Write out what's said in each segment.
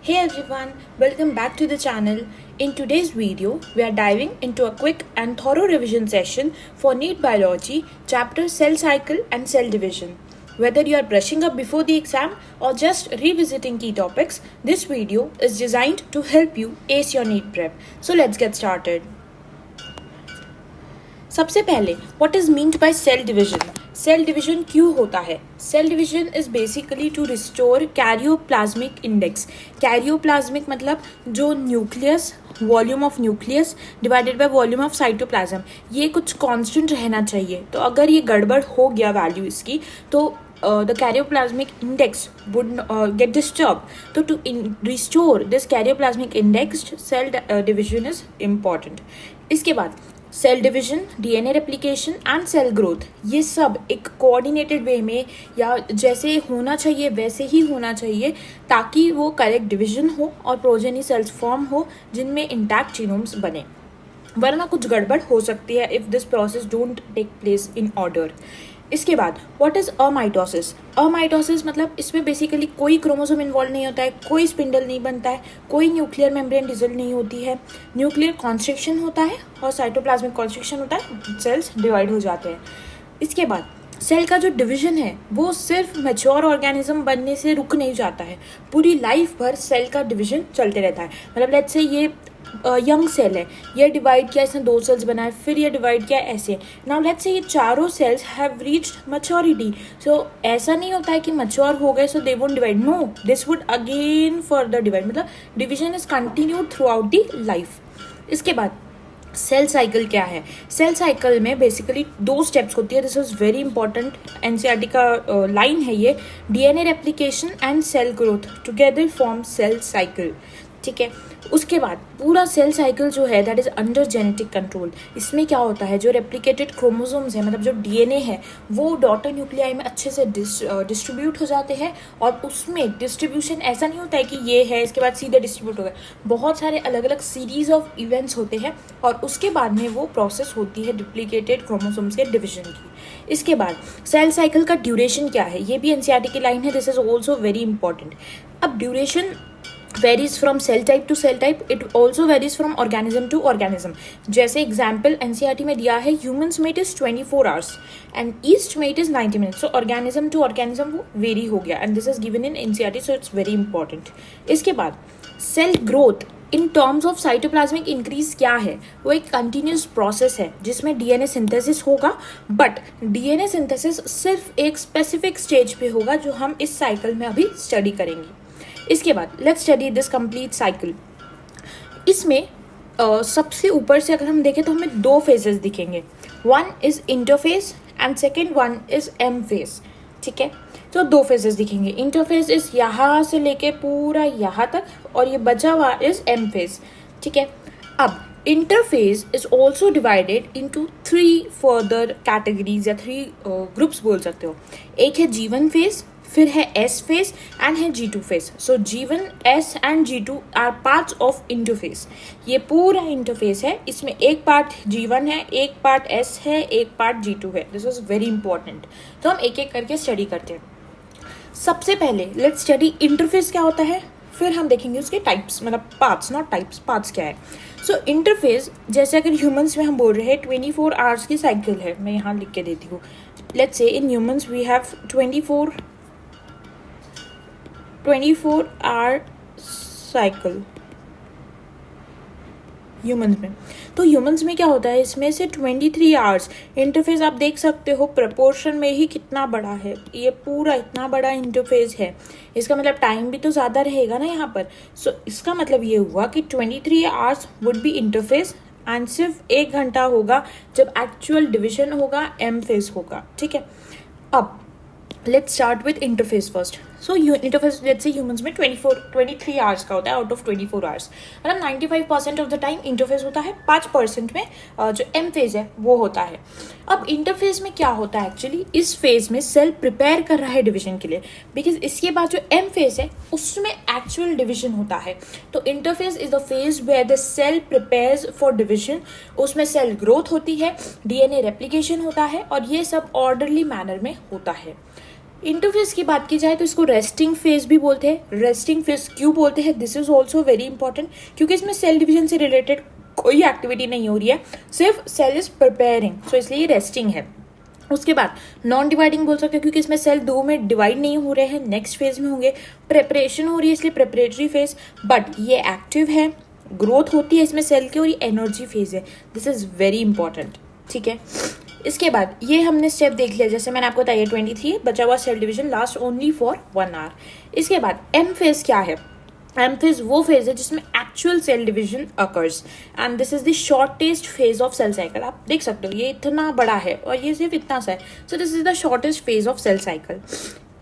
Hey everyone, welcome back to the channel. In today's video, we are diving into a quick and thorough revision session for NEET Biology, chapter Cell Cycle and Cell Division. Whether you are brushing up before the exam or just revisiting key topics, this video is designed to help you ace your NEET prep. So let's get started. सबसे पहले what is meant by cell division. Cell division क्यों होता है? Cell division is basically to restore karyoplasmic index. Karyoplasmic मतलब जो nucleus, volume of nucleus divided by volume of cytoplasm, ये कुछ constant रहना चाहिए. तो अगर ये गड़बड़ हो गया वैल्यू इसकी, तो the karyoplasmic index would get disturbed. So to restore this karyoplasmic index, cell division is important. इसके बाद cell division, DNA replication and cell growth, ये सब एक कोऑर्डिनेटेड वे में या जैसे होना चाहिए वैसे ही होना चाहिए, ताकि वो करेक्ट डिवीजन हो और प्रोजेनी सेल्स फॉर्म हो जिनमें इंटैक्ट जीनोम्स बने. वरना कुछ गड़बड़ हो सकती है if this process don't take place in order. इसके बाद व्हाट इज अमाइटोसिस. अमाइटोसिस मतलब इसमें बेसिकली कोई क्रोमोसोम इन्वॉल्व नहीं होता है, कोई स्पिंडल नहीं बनता है, कोई न्यूक्लियर मेम्ब्रेन डिसॉल्व नहीं होती है. न्यूक्लियर कॉन्स्ट्रिक्शन होता है और साइटोप्लाज्मिक कॉन्स्ट्रिक्शन होता है, सेल्स डिवाइड हो जाते हैं. इसके बाद सेल का जो डिवीजन है वो सिर्फ मैच्योर ऑर्गेनिज्म बनने से रुक नहीं जाता है, पूरी लाइफ भर सेल का डिवीजन चलते रहता है. मतलब लेट्स से ये यंग सेल है, ये डिवाइड किया, इसने 2 सेल्स बनाए, फिर ये डिवाइड किया, ऐसे. नाउ लेट्स से ये चारों cells have reached maturity. So ऐसा नहीं होता है कि मैच्योर हो गए so they won't divide. No, this would again further divide. मतलब division is continued throughout the life. इसके बाद सेल साइकिल क्या है? सेल साइकिल में बेसिकली 2 स्टेप्स होती है. This is very important, NCERT का लाइन है ये. DNA replication and cell growth together form cell cycle. ठीक है. उसके बाद पूरा सेल साइकिल जो है that is under genetic control. इसमें क्या होता है, जो रेप्लिकेटेड क्रोमोसोम्स है, मतलब जो डीएनए है, वो डॉटर न्यूक्लियाई में अच्छे से डिस्ट्रीब्यूट हो जाते हैं. और उसमें डिस्ट्रीब्यूशन ऐसा नहीं होता है कि ये है इसके बाद सीधे डिस्ट्रीब्यूट हो गए. बहुत सारे अलग अलग सीरीज ऑफ इवेंट्स होते हैं और उसके बाद में वो प्रोसेस होती है डुप्लीकेटेड क्रोमोसोम्स के डिविजन की. इसके बाद सेल साइकिल का ड्यूरेशन क्या है, ये भी एनसीईआरटी की लाइन है. This is also very important. अब duration varies from cell type to cell type. It also varies from organism to organism. जैसे एग्जाम्पल एनसीईआरटी में दिया है, ह्यूमन्स में it is 24 hours and yeast में it is 90 minutes. So organism to organism वो vary हो गया and this is given in NCERT, so it's very important. इसके बाद cell growth in terms of cytoplasmic increase क्या है? वो एक कंटिन्यूस प्रोसेस है जिसमें डीएनए सिंथेसिस होगा, बट डीएनए सिंथेसिस सिर्फ एक स्पेसिफिक स्टेज पे होगा जो हम इस साइकिल में अभी स्टडी करेंगे. इसके बाद let's study this complete cycle. इसमें सबसे ऊपर से अगर हम देखें तो हमें 2 फेजेस दिखेंगे. One is interphase and second one is M phase. ठीक है. तो 2 फेजेस दिखेंगे. इंटरफेज इज यहाँ से लेके पूरा यहाँ तक और ये बचा हुआ इज एम फेज. ठीक है. अब interphase is also divided into 3 further categories या 3 ग्रुप्स बोल सकते हो. एक है G1 फेज, फिर है S फेज एंड है G2 phase. So G1, S and G2 are parts of interphase. ये पूरा इंटरफेस है, इसमें एक पार्ट G1 है, एक पार्ट S है, एक पार्ट G2 है. This is very important. तो हम एक एक करके स्टडी करते हैं. सबसे पहले लेट्स स्टडी इंटरफेस क्या होता है, फिर हम देखेंगे उसके टाइप्स, मतलब पार्ट्स, नॉट टाइप्स, पार्ट्स क्या है. सो इंटरफेस जैसे अगर ह्यूमंस में हम बोल रहे हैं 24 आवर्स की साइकिल है, मैं यहाँ लिख के देती हूँ. Let's say in humans we have 24 hour cycle humans में. तो ह्यूमंस में क्या होता है, इसमें से 23 आवर्स इंटरफेस आप देख सकते हो प्रपोर्शन में ही कितना बड़ा है. ये पूरा इतना बड़ा इंटरफेस है, इसका मतलब टाइम भी तो ज़्यादा रहेगा ना यहाँ पर. सो इसका मतलब ये हुआ कि 23 hours would be interface and सिर्फ 1 घंटा होगा जब एक्चुअल डिविजन होगा, एम फेज होगा. ठीक है. अब let's start with interface first. So interface let's say humans में 23 आवर्स का होता है आउट ऑफ 24 आवर्स. मतलब 95% ऑफ द टाइम इंटरफेस होता है, 5% में जो एम फेज है वो होता है. अब इंटरफेस में क्या होता है एक्चुअली, इस फेज में सेल प्रिपेयर कर रहा है डिवीजन के लिए, बिकॉज इसके बाद जो एम फेज है उसमें एक्चुअल डिवीजन होता है. तो interphase is the phase where the cell prepares for division. उसमें सेल ग्रोथ होती है, डीएनए रेप्लिकेशन होता है और ये सब ऑर्डरली मैनर में होता है. इंटरफेस की बात की जाए तो इसको रेस्टिंग फेज भी बोलते हैं। रेस्टिंग फेज क्यों बोलते हैं, this is also very important, क्योंकि इसमें सेल डिवीजन से रिलेटेड कोई एक्टिविटी नहीं हो रही है, सिर्फ सेल इज प्रिपेयरिंग, सो इसलिए रेस्टिंग है। उसके बाद नॉन डिवाइडिंग बोल सकते हैं, क्योंकि इसमें सेल दो में डिवाइड नहीं हो रहे हैं, नेक्स्ट फेज में होंगे। प्रेपरेशन हो रही है इसलिए प्रेपरेटरी फेज, बट ये एक्टिव है, ग्रोथ होती है इसमें सेल की, और ये एनर्जी फेज है। दिस इज वेरी इंपॉर्टेंट, ठीक है। इसके बाद ये हमने स्टेप देख लिया, जैसे मैंने आपको बताया 23 बचा हुआ cell division last only for 1 hour. इसके बाद एम फेज क्या है, एम फेज वो फेज है जिसमें actual cell division occurs, and this is the shortest phase of cell cycle. आप देख सकते हो ये इतना बड़ा है और ये सिर्फ इतना सा है, so this is the shortest phase of cell cycle.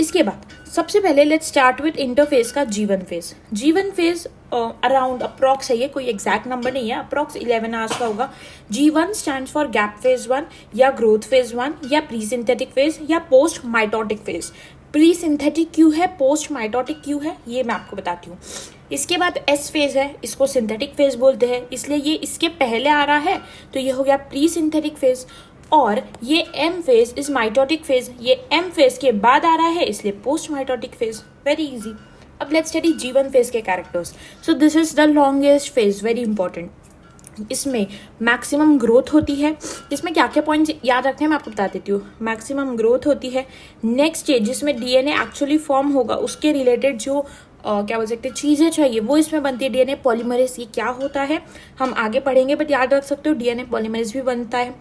इसके बाद सबसे पहले लेट्स स्टार्ट विथ इंटरफेज का जीवन फेज। जीवन फेज अराउंड अप्रॉक्स है, ये कोई एग्जैक्ट नंबर नहीं है, अप्रॉक्स 11 आवर्स का होगा। G1 stands for gap phase 1 या ग्रोथ फेज 1 या प्री सिंथेटिक फेज या post mitotic phase. Pre synthetic क्यों है, पोस्ट माइटोटिक क्यों है, ये मैं आपको बताती हूँ। इसके बाद एस फेज है, इसको सिंथेटिक फेज बोलते हैं, इसलिए ये इसके पहले आ रहा है तो ये हो गया प्री सिंथेटिक फेज। और ये M phase is mitotic phase, ये एम फेज के बाद आ रहा है इसलिए post mitotic phase. Very easy. अब लेट्स स्टडी जीवन फेज के characters. So this is the longest phase, very important. इसमें मैक्सिमम ग्रोथ होती है, इसमें क्या क्या पॉइंट्स याद रखने हैं मैं आपको बता देती हूँ। मैक्सिमम ग्रोथ होती है, नेक्स्ट स्टेज जिसमें डीएनए एक्चुअली फॉर्म होगा उसके रिलेटेड जो क्या बोल सकते हैं चीज़ें चाहिए वो इसमें बनती है। डीएनए पॉलीमरेज ये क्या होता है हम आगे पढ़ेंगे, बट याद रख सकते हो डीएनए पॉलीमरेज भी बनता है।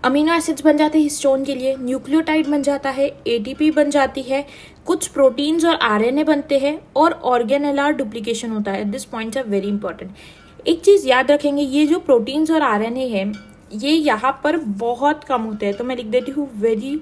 अमीनो एसिड्स बन जाते हैं हिस्टोन के लिए, न्यूक्लियोटाइड बन जाता है, एटीपी बन जाती है, कुछ प्रोटीन्स और आरएनए बनते हैं, और ऑर्गेनेलर डुप्लीकेशन होता है। This points are very important. एक चीज़ याद रखेंगे, ये जो प्रोटीन्स और आरएनए है ये यहाँ पर बहुत कम होते हैं, तो मैं लिख देती हूँ वेरी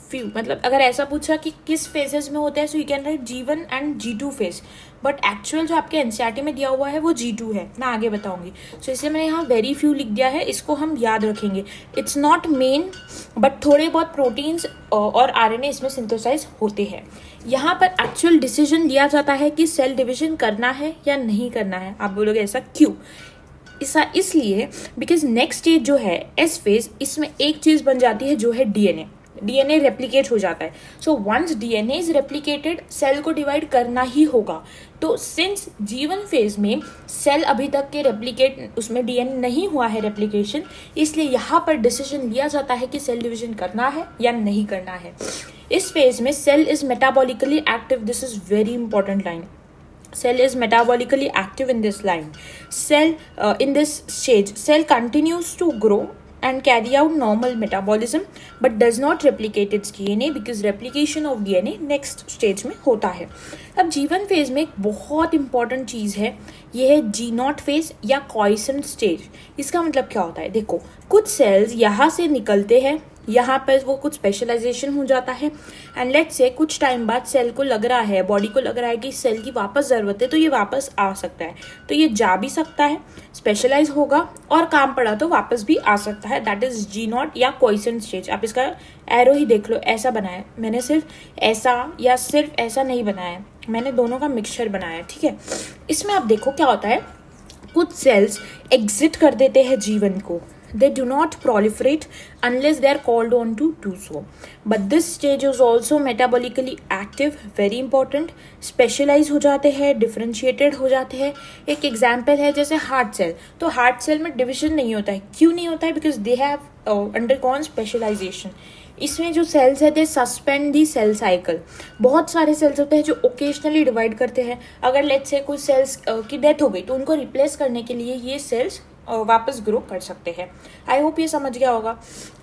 फ्यू। मतलब अगर ऐसा पूछा कि किस फेजेस में होता है, so you can write G1 and G2 phase, but actual जो आपके एनसीईआरटी में दिया हुआ है वो G2 है, मैं आगे बताऊंगी। सो इसलिए मैंने यहाँ वेरी फ्यू लिख दिया है, इसको हम याद रखेंगे। इट्स नॉट मेन, बट थोड़े बहुत प्रोटीन्स और आरएनए इसमें सिंथेसाइज होते हैं। यहाँ पर एक्चुअल डिसीजन लिया जाता है कि सेल डिविजन करना है या नहीं करना है। आप बोलोगे ऐसा क्यों, ऐसा इसलिए बिकॉज नेक्स्ट स्टेज जो है एस फेज, इसमें एक चीज़ बन जाती है जो है डीएनए। डीएनए रेप्लिकेट हो जाता है, so once DNA is replicated cell को डिवाइड करना ही होगा। तो सिंस जीवन फेज में सेल अभी तक के रेप्लिकेट उसमें डीएनए नहीं हुआ है रेप्लिकेशन, इसलिए यहाँ पर डिसीजन लिया जाता है कि सेल डिवीजन करना है या नहीं करना है। इस फेज में cell is metabolically active, this is very important line. Cell is metabolically active in this line. In this stage, cell continues to grow and carry out normal metabolism, but does not replicate its DNA because replication of DNA next stage में होता है। अब जीवन phase में एक बहुत important चीज़ है, ये है G0 फेज या क्वाइसेंट स्टेज। इसका मतलब क्या होता है, देखो कुछ सेल्स यहाँ से निकलते हैं, यहाँ पर वो कुछ स्पेशलाइजेशन हो जाता है, एंड लेट्स से कुछ टाइम बाद सेल को लग रहा है, बॉडी को लग रहा है कि सेल की वापस ज़रूरत है, तो ये वापस आ सकता है। तो ये जा भी सकता है, स्पेशलाइज होगा, और काम पड़ा तो वापस भी आ सकता है। दैट इज G0 या क्वाइसेंट स्टेज। आप इसका एरो ही देख लो, ऐसा बनाया है मैंने, सिर्फ ऐसा या सिर्फ ऐसा नहीं बनाया है, मैंने दोनों का मिक्सचर बनाया है, ठीक है। इसमें आप देखो क्या होता है, कुछ सेल्स एग्जिट कर देते हैं जीवन को, they do not proliferate unless they are called on to do so, but this stage is also metabolically active, very important। specialize हो जाते हैं, differentiated हो जाते हैं। एक एग्जाम्पल है जैसे हार्ट सेल, तो हार्ट सेल में डिविजन नहीं होता है, क्यों नहीं होता है, because they have undergone specialisation. इसमें जो सेल्स है they suspend the cell cycle. बहुत सारे सेल्स होते हैं जो ओकेजनली डिवाइड करते हैं, अगर लेट्स से कुछ सेल्स की डेथ हो गई तो उनको रिप्लेस करने के लिए ये सेल्स वापस ग्रो कर सकते हैं। आई होप ये समझ गया होगा।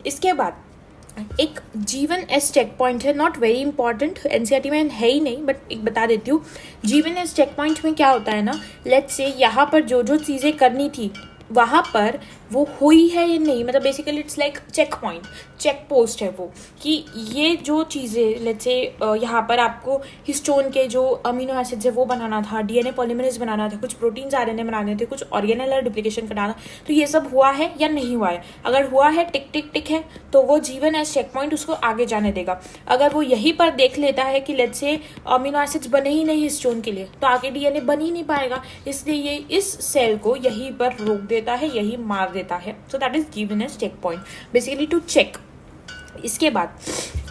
इसके बाद एक जीवन एस चेक पॉइंट है, नॉट वेरी इंपॉर्टेंट, एनसीईआरटी में है ही नहीं, बट एक बता देती हूँ। जीवन एस चेक पॉइंट में क्या होता है ना, लेट्स से यहाँ पर जो जो चीज़ें करनी थी वहाँ पर वो हुई है या नहीं, मतलब basically it's like checkpoint, check post है वो, कि ये जो चीज़ें लेट्स से यहाँ पर आपको हिस्टोन के जो अमीनो एसिड्स है वो बनाना था, डीएनए पॉलीमरेज बनाना था, कुछ प्रोटीन्स आरएनए बनाने थे, कुछ ऑर्गेनेलर डुप्लीकेशन कराना, तो ये सब हुआ है या नहीं हुआ है। अगर हुआ है टिक टिक टिक है तो वो जीवन एज चेक पॉइंट उसको आगे जाने देगा। अगर वो यहीं पर देख लेता है कि लेट्स से अमीनो एसिड्स बने ही नहीं हिस्टोन के लिए, तो आगे डीएनए बन ही नहीं पाएगा, इसलिए ये इस सेल को यहीं पर रोक देता है, यही मार देता है। So that is given as checkpoint, basically to check. इसके बाद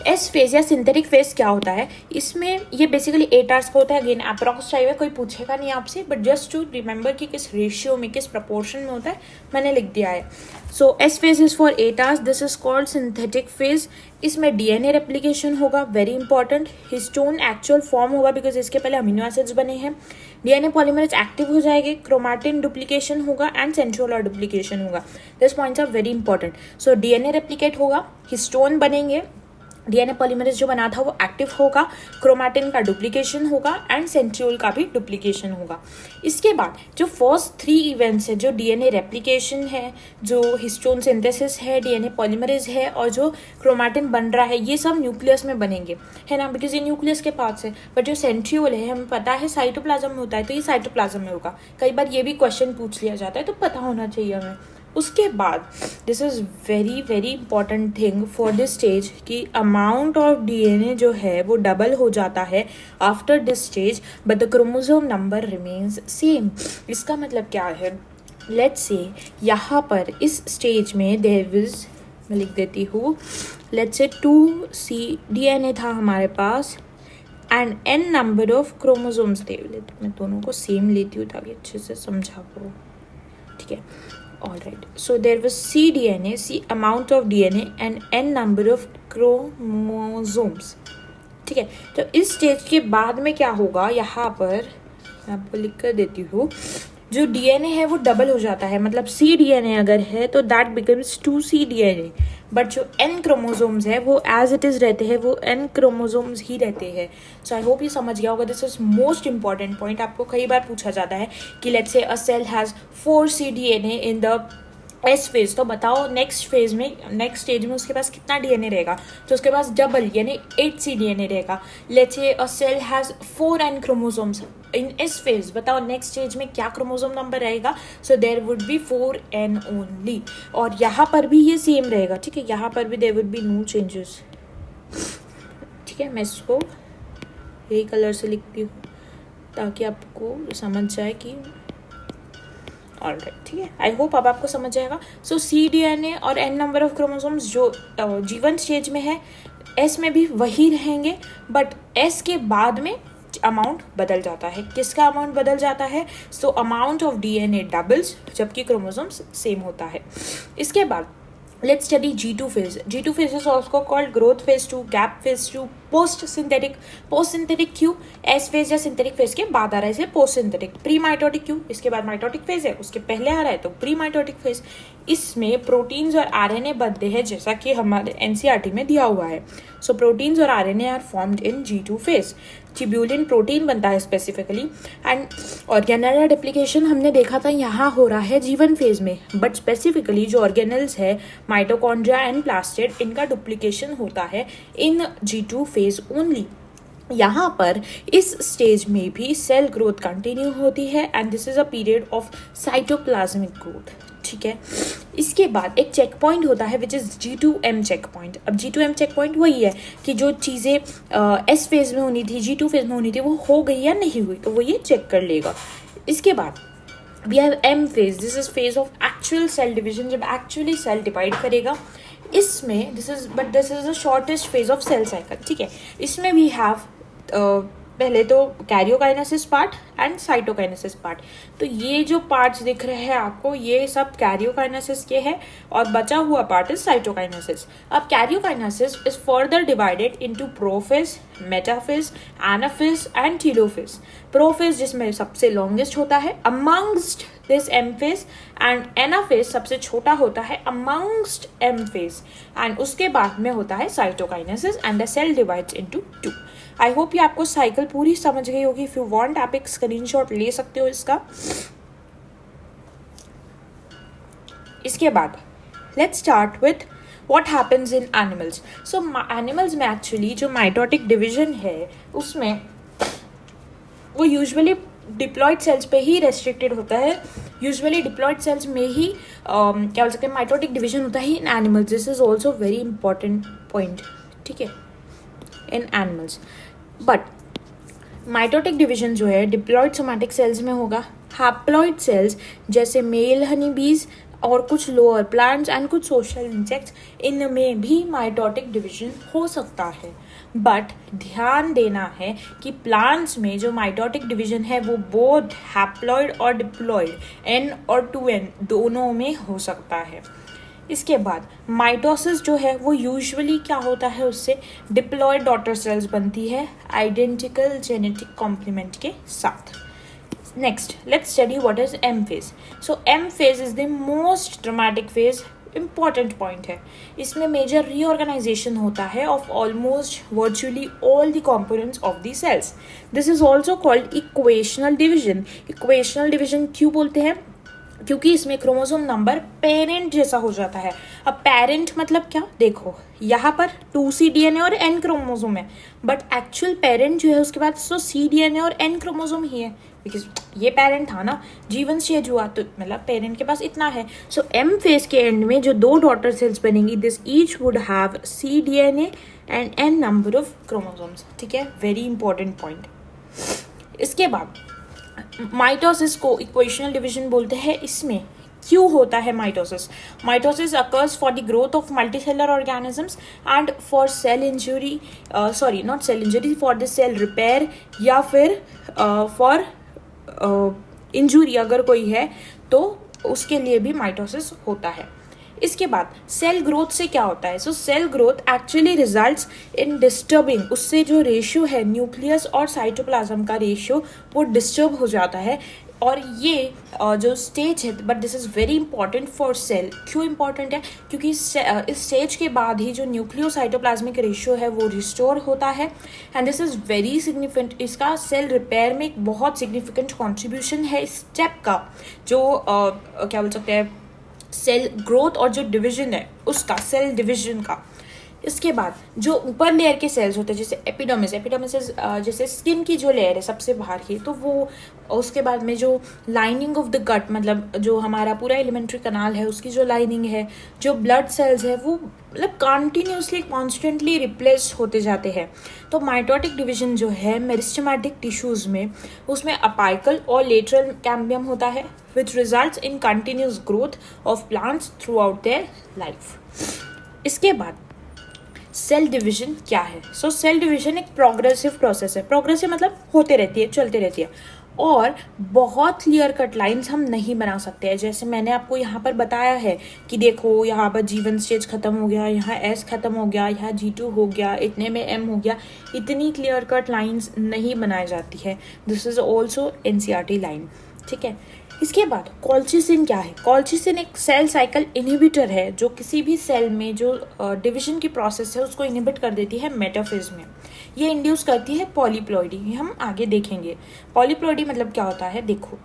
एस फेज या सिंथेटिक फेज क्या होता है, इसमें ये बेसिकली 8 आवर्स का होता है. अगेन अप्रॉक्स टाइम है, कोई पूछेगा नहीं आपसे, बट जस्ट टू रिमेंबर कि किस रेशियो में किस प्रपोर्शन में होता है मैंने लिख दिया है. So S phase is for 8 hours. This is called synthetic phase. इसमें डीएनए रेप्लिकेशन होगा, very important. Histone actual form होगा बिकॉज इसके पहले अमीनो एसिड्स बने हैं. डीएनए पॉलीमरेज एक्टिव हो जाएंगे, क्रोमैटिन डुप्लीकेशन होगा एंड सेंट्रोलर डुप्लीकेशन होगा. This points are very important. So DNA replicate होगा, हिस्टोन बनेंगे, डीएनए पॉलीमरेज जो बना था वो एक्टिव होगा, क्रोमैटिन का डुप्लीकेशन होगा एंड सेंट्रियोल का भी डुप्लीकेशन होगा. इसके बाद जो फर्स्ट 3 इवेंट्स है, जो डीएनए रेप्लिकेशन है, जो हिस्टोन सिंथेसिस है, डीएनए पॉलीमरेज है और जो क्रोमैटिन बन रहा है, ये सब न्यूक्लियस में बनेंगे, है ना, बिकॉज ये न्यूक्लियस के पार्ट्स है. बट जो सेंट्रियोल है हमें पता है साइटोप्लाज्म में होता है, तो ये साइटोप्लाज्म में होगा. कई बार ये भी क्वेश्चन पूछ लिया जाता है, तो पता होना चाहिए हमें. उसके बाद this is very very important thing for this stage कि अमाउंट ऑफ डीएनए जो है वो डबल हो जाता है after this stage, but the chromosome number remains same. इसका मतलब क्या है, लेट्स से यहाँ पर इस स्टेज में देयर इज, मैं लिख देती हूँ, लेट्स से 2C डीएनए था हमारे पास and n number of chromosomes थे. मैं दोनों को सेम लेती हूँ ताकि अच्छे से समझा पाऊँ. ठीक है, all right, so there was C DNA, C amount of DNA and n number of chromosomes. ठीक है, तो इस स्टेज के बाद में क्या होगा, यहाँ पर मैं आपको लिख कर देती हूँ, जो डीएनए है वो डबल हो जाता है. मतलब सी डीएनए अगर है तो that becomes 2C DNA, but जो n क्रोमोसोम्स है वो एज इट इज रहते हैं, वो n क्रोमोसोम्स ही रहते हैं. सो आई होप ये समझ गया होगा. This is most important point. आपको कई बार पूछा जाता है कि let's say a cell has 4C DNA in the S phase, तो बताओ नेक्स्ट फेज में, नेक्स्ट स्टेज में उसके पास कितना डीएनए रहेगा, तो उसके पास डबल यानी 8C डीएनए रहेगा. Let's say a cell has 4N chromosomes in S phase, बताओ नेक्स्ट स्टेज में क्या क्रोमोसोम नंबर रहेगा. So there would be 4N only. और यहाँ पर भी ये सेम रहेगा. ठीक है, यहाँ पर भी there would be no changes. ठीक है, मैं इसको यही कलर से लिखती हूँ ताकि आपको समझ जाए कि ऑलराइट. ठीक है, आई होप अब आपको समझ जाएगा. सो सी डीएनए और n नंबर ऑफ क्रोमोसोम्स जो G1 स्टेज में है, S में भी वही रहेंगे, बट S के बाद में अमाउंट बदल जाता है. किसका अमाउंट बदल जाता है, so amount of DNA doubles जबकि क्रोमोसोम्स सेम होता है. इसके बाद let's study G2 phase. G2 phase is also called growth phase 2, gap phase 2, post synthetic क्यों, S phase या synthetic phase के बाद आ रहा है इसलिए post synthetic. प्री माइटोटिक क्यों, इसके बाद माइटोटिक फेज है, उसके पहले आ रहा है तो प्री माइटोटिक फेज. इसमें प्रोटीन्स और आरएनए बनते हैं जैसा कि हमारे एनसीईआरटी में दिया हुआ है. सो प्रोटीन्स और RNA are formed in G2 phase. Tubulin protein बनता है स्पेसिफिकली, एंड ऑर्गेनेल रेप्लिकेशन हमने देखा था यहाँ हो रहा है G1 फेज में, बट स्पेसिफिकली जो ऑर्गेनल्स है माइटोकॉन्ड्रिया एंड प्लास्टिड, इनका डुप्लीकेशन होता है इन G2 फेज ओनली. यहाँ पर इस स्टेज में भी सेल ग्रोथ कंटिन्यू होती है and this is a period of cytoplasmic growth. ठीक है, इसके बाद एक चेक पॉइंट होता है which is G2M check point. अब G2M चेक पॉइंट वही है कि जो चीज़ें एस फेज में होनी थी G2 फेज में होनी थी वो हो गई या नहीं हुई, तो वो ये चेक कर लेगा. इसके बाद we have M phase. This is phase of actual cell division, जब एक्चुअली सेल डिवाइड करेगा. इसमें this is the shortest phase of cell cycle. ठीक है, इसमें वी हैव पहले तो karyokinesis part and cytokinesis part. तो ये जो पार्ट्स दिख रहे हैं आपको, ये सब कैरियोकाइनेसिस के हैं और बचा हुआ पार्ट इज साइटोकाइनेसिस. अब karyokinesis is further divided into prophase, metaphase, anaphase and telophase. Prophase जिसमें सबसे लॉन्गेस्ट होता है amongst this M phase, and anaphase सबसे छोटा होता है अमंगस्ट एम फेज, एंड उसके बाद में होता है cytokinesis and the cell divides into 2. I hope ये आपको साइकिल पूरी समझ गई होगी. इफ यू वांट आप एक स्क्रीनशॉट ले सकते हो इसका. इसके बाद let's start with what happens in animals. So animals में एक्चुअली जो माइटोटिक डिवीजन है उसमें वो यूजुअली डिप्लॉयड सेल्स पे ही रेस्ट्रिक्टेड होता है. यूजुअली डिप्लॉयड सेल्स में ही क्या बोल सकते हैं माइटोटिक डिवीजन होता है in animals. This is also very important point. ठीक है, in animals. But mitotic division जो है डिप्लॉयड सोमैटिक सेल्स में होगा. हैप्लॉयड सेल्स जैसे मेल हनी बीज और कुछ लोअर प्लांट्स एंड कुछ सोशल इंसेक्ट्स, इनमें भी माइटोटिक डिवीजन हो सकता है। बट ध्यान देना है कि प्लांट्स में जो माइटोटिक डिवीजन है वो बोथ हैप्लॉइड और डिप्लॉइड, N और 2N दोनों में हो सकता है। इसके बाद माइटोसिस जो है वो यूजुअली क्या होता है, उससे डिप्लॉयड डॉटर सेल्स बनती है आइडेंटिकल जेनेटिक कॉम्प्लीमेंट के साथ। Next, let's study what is M phase. So M phase is the most dramatic phase. Important point है, इसमें major reorganization होता है of almost virtually all the components of the cells. This is also called equational division. Equational division क्यों बोलते हैं? क्योंकि इसमें chromosome number parent जैसा हो जाता है। अब पेरेंट मतलब क्या, देखो यहाँ पर 2C DNA और N क्रोमोसोम है, बट एक्चुअल पेरेंट जो है उसके बाद तो C DNA और N क्रोमोसोम ही है, बिकॉज ये पेरेंट था ना, जीवन स्टेज हुआ तो मतलब पेरेंट के पास इतना है। सो M फेज के एंड में जो 2 डॉटर सेल्स बनेंगी, this each would have C DNA and N number of chromosomes. ठीक है, वेरी इंपॉर्टेंट पॉइंट। इसके बाद माइटोसिस को इक्वेशनल डिवीजन बोलते हैं। इसमें क्यों होता है mitosis? Mitosis occurs for the growth of multicellular organisms and for cell injury, sorry not cell injury, for the cell repair, या फिर फॉर इंजुरी अगर कोई है तो उसके लिए भी माइटोसिस होता है। इसके बाद सेल ग्रोथ से क्या होता है? So cell growth actually results in disturbing, उससे जो रेशियो है न्यूक्लियस और साइटोप्लाज्म का रेशियो वो डिस्टर्ब हो जाता है। और ये जो स्टेज है, but this is very important for sale. क्यों इंपॉर्टेंट है? क्योंकि इस स्टेज के बाद ही जो न्यूक्लियो साइटोप्लाज्मिक रेशियो है वो रिस्टोर होता है, and this is very significant. इसका सेल रिपेयर में एक बहुत सिग्निफिकेंट कॉन्ट्रीब्यूशन है इस स्टेप का, जो क्या बोल सकते हैं, सेल ग्रोथ और जो डिवीजन है उसका, सेल डिवीजन का। इसके बाद जो ऊपर लेयर के सेल्स होते हैं, जैसे एपिडर्मिस, एपिडर्मिस जैसे स्किन की जो लेयर है सबसे बाहर की, तो वो उसके बाद में जो लाइनिंग ऑफ द गट, मतलब जो हमारा पूरा एलिमेंट्री कनाल है उसकी जो लाइनिंग है, जो ब्लड सेल्स है वो मतलब कंटिन्यूसली कॉन्स्टेंटली रिप्लेस होते जाते हैं। तो माइटोटिक डिवीजन जो है मेरिस्टेमेटिक टिश्यूज में, उसमें अपाइकल और लेटरल कैम्बियम होता है, which results in continuous growth of plants through out their life. इसके बाद सेल डिवीजन क्या है? सो सेल डिवीजन एक प्रोग्रेसिव प्रोसेस है। प्रोग्रेसिव मतलब होते रहती है, चलते रहती है, और बहुत क्लियर कट लाइंस हम नहीं बना सकते हैं। जैसे मैंने आपको यहाँ पर बताया है कि देखो यहाँ पर G1 स्टेज खत्म हो गया, यहाँ S खत्म हो गया, यहाँ G2 हो गया, इतने में M हो गया, इतनी क्लियर कट लाइंस नहीं बनाई जाती है। This is also NCERT line. ठीक है, इसके बाद कॉल्चिसिन क्या है? कॉल्चिसिन एक सेल साइकिल इनहिबिटर है जो किसी भी सेल में जो डिवीजन की प्रोसेस है उसको इनहिबिट कर देती है मेटाफेज में। ये इंड्यूस करती है पॉलीप्लॉइडी, ये हम आगे देखेंगे। पॉलीप्लॉइडी मतलब क्या होता है, देखो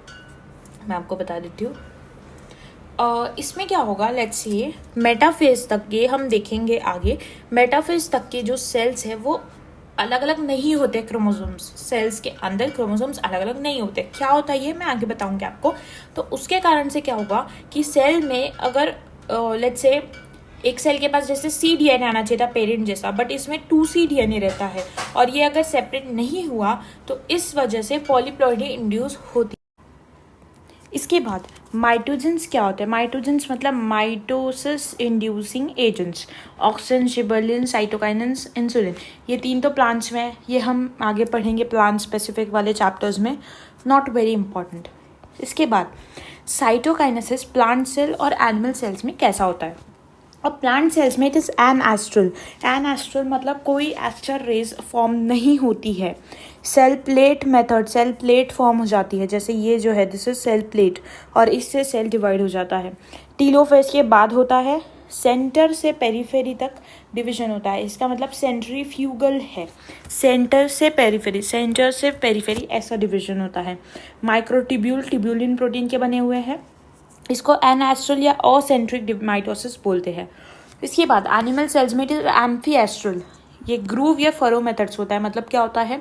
मैं आपको बता देती हूँ। इसमें क्या होगा, लेट्स सी मेटाफेज तक के हम देखेंगे आगे। मेटाफेज तक के जो सेल्स है वो अलग अलग नहीं होते क्रोमोसोम्स, सेल्स के अंदर क्रोमोसोम्स अलग अलग नहीं होते। क्या होता है ये मैं आगे बताऊंगी आपको। तो उसके कारण से क्या होगा कि सेल में अगर लेट्स से एक सेल के पास जैसे C DNA आना चाहिए था पेरेंट जैसा, बट इसमें 2C DNA रहता है, और ये अगर सेपरेट नहीं हुआ तो इस वजह से पॉलीप्लॉइडी इंड्यूस होती है। इसके बाद माइटोजेंस क्या होता है? माइटोजेंस मतलब mitosis inducing agents, oxygen, gibberellin, cytokinins, insulin. ये 3 तो प्लांट्स में है, ये हम आगे पढ़ेंगे प्लांट स्पेसिफिक वाले चैप्टर्स में, नॉट वेरी इंपॉर्टेंट। इसके बाद साइटोकाइनेसिस प्लांट सेल और एनिमल सेल्स में कैसा होता है? अब प्लांट सेल्स में इट इज़ एनएस्ट्रल। एनएस्ट्रल मतलब कोई एस्टर रेज फॉर्म नहीं होती है। Cell plate method, cell plate form हो जाती है, जैसे ये जो है दिस इज सेल प्लेट, और इससे सेल डिवाइड हो जाता है। टीलोफेज के बाद होता है सेंटर से पेरीफेरी तक डिवीजन होता है। इसका मतलब सेंट्रीफ्यूगल है, सेंटर से पेरीफेरी, सेंटर से पेरीफेरी ऐसा डिवीजन होता है। माइक्रोटिब्यूल टिब्यूलिन प्रोटीन के बने हुए हैं, इसको एनएस्ट्रल या ओसेंट्रिक माइटोसिस बोलते हैं। इसके बाद एनिमल सेल्स में इट इज एम्फीएस्ट्रल, ये ग्रूव या फरो मेथड्स होता है। मतलब क्या होता है,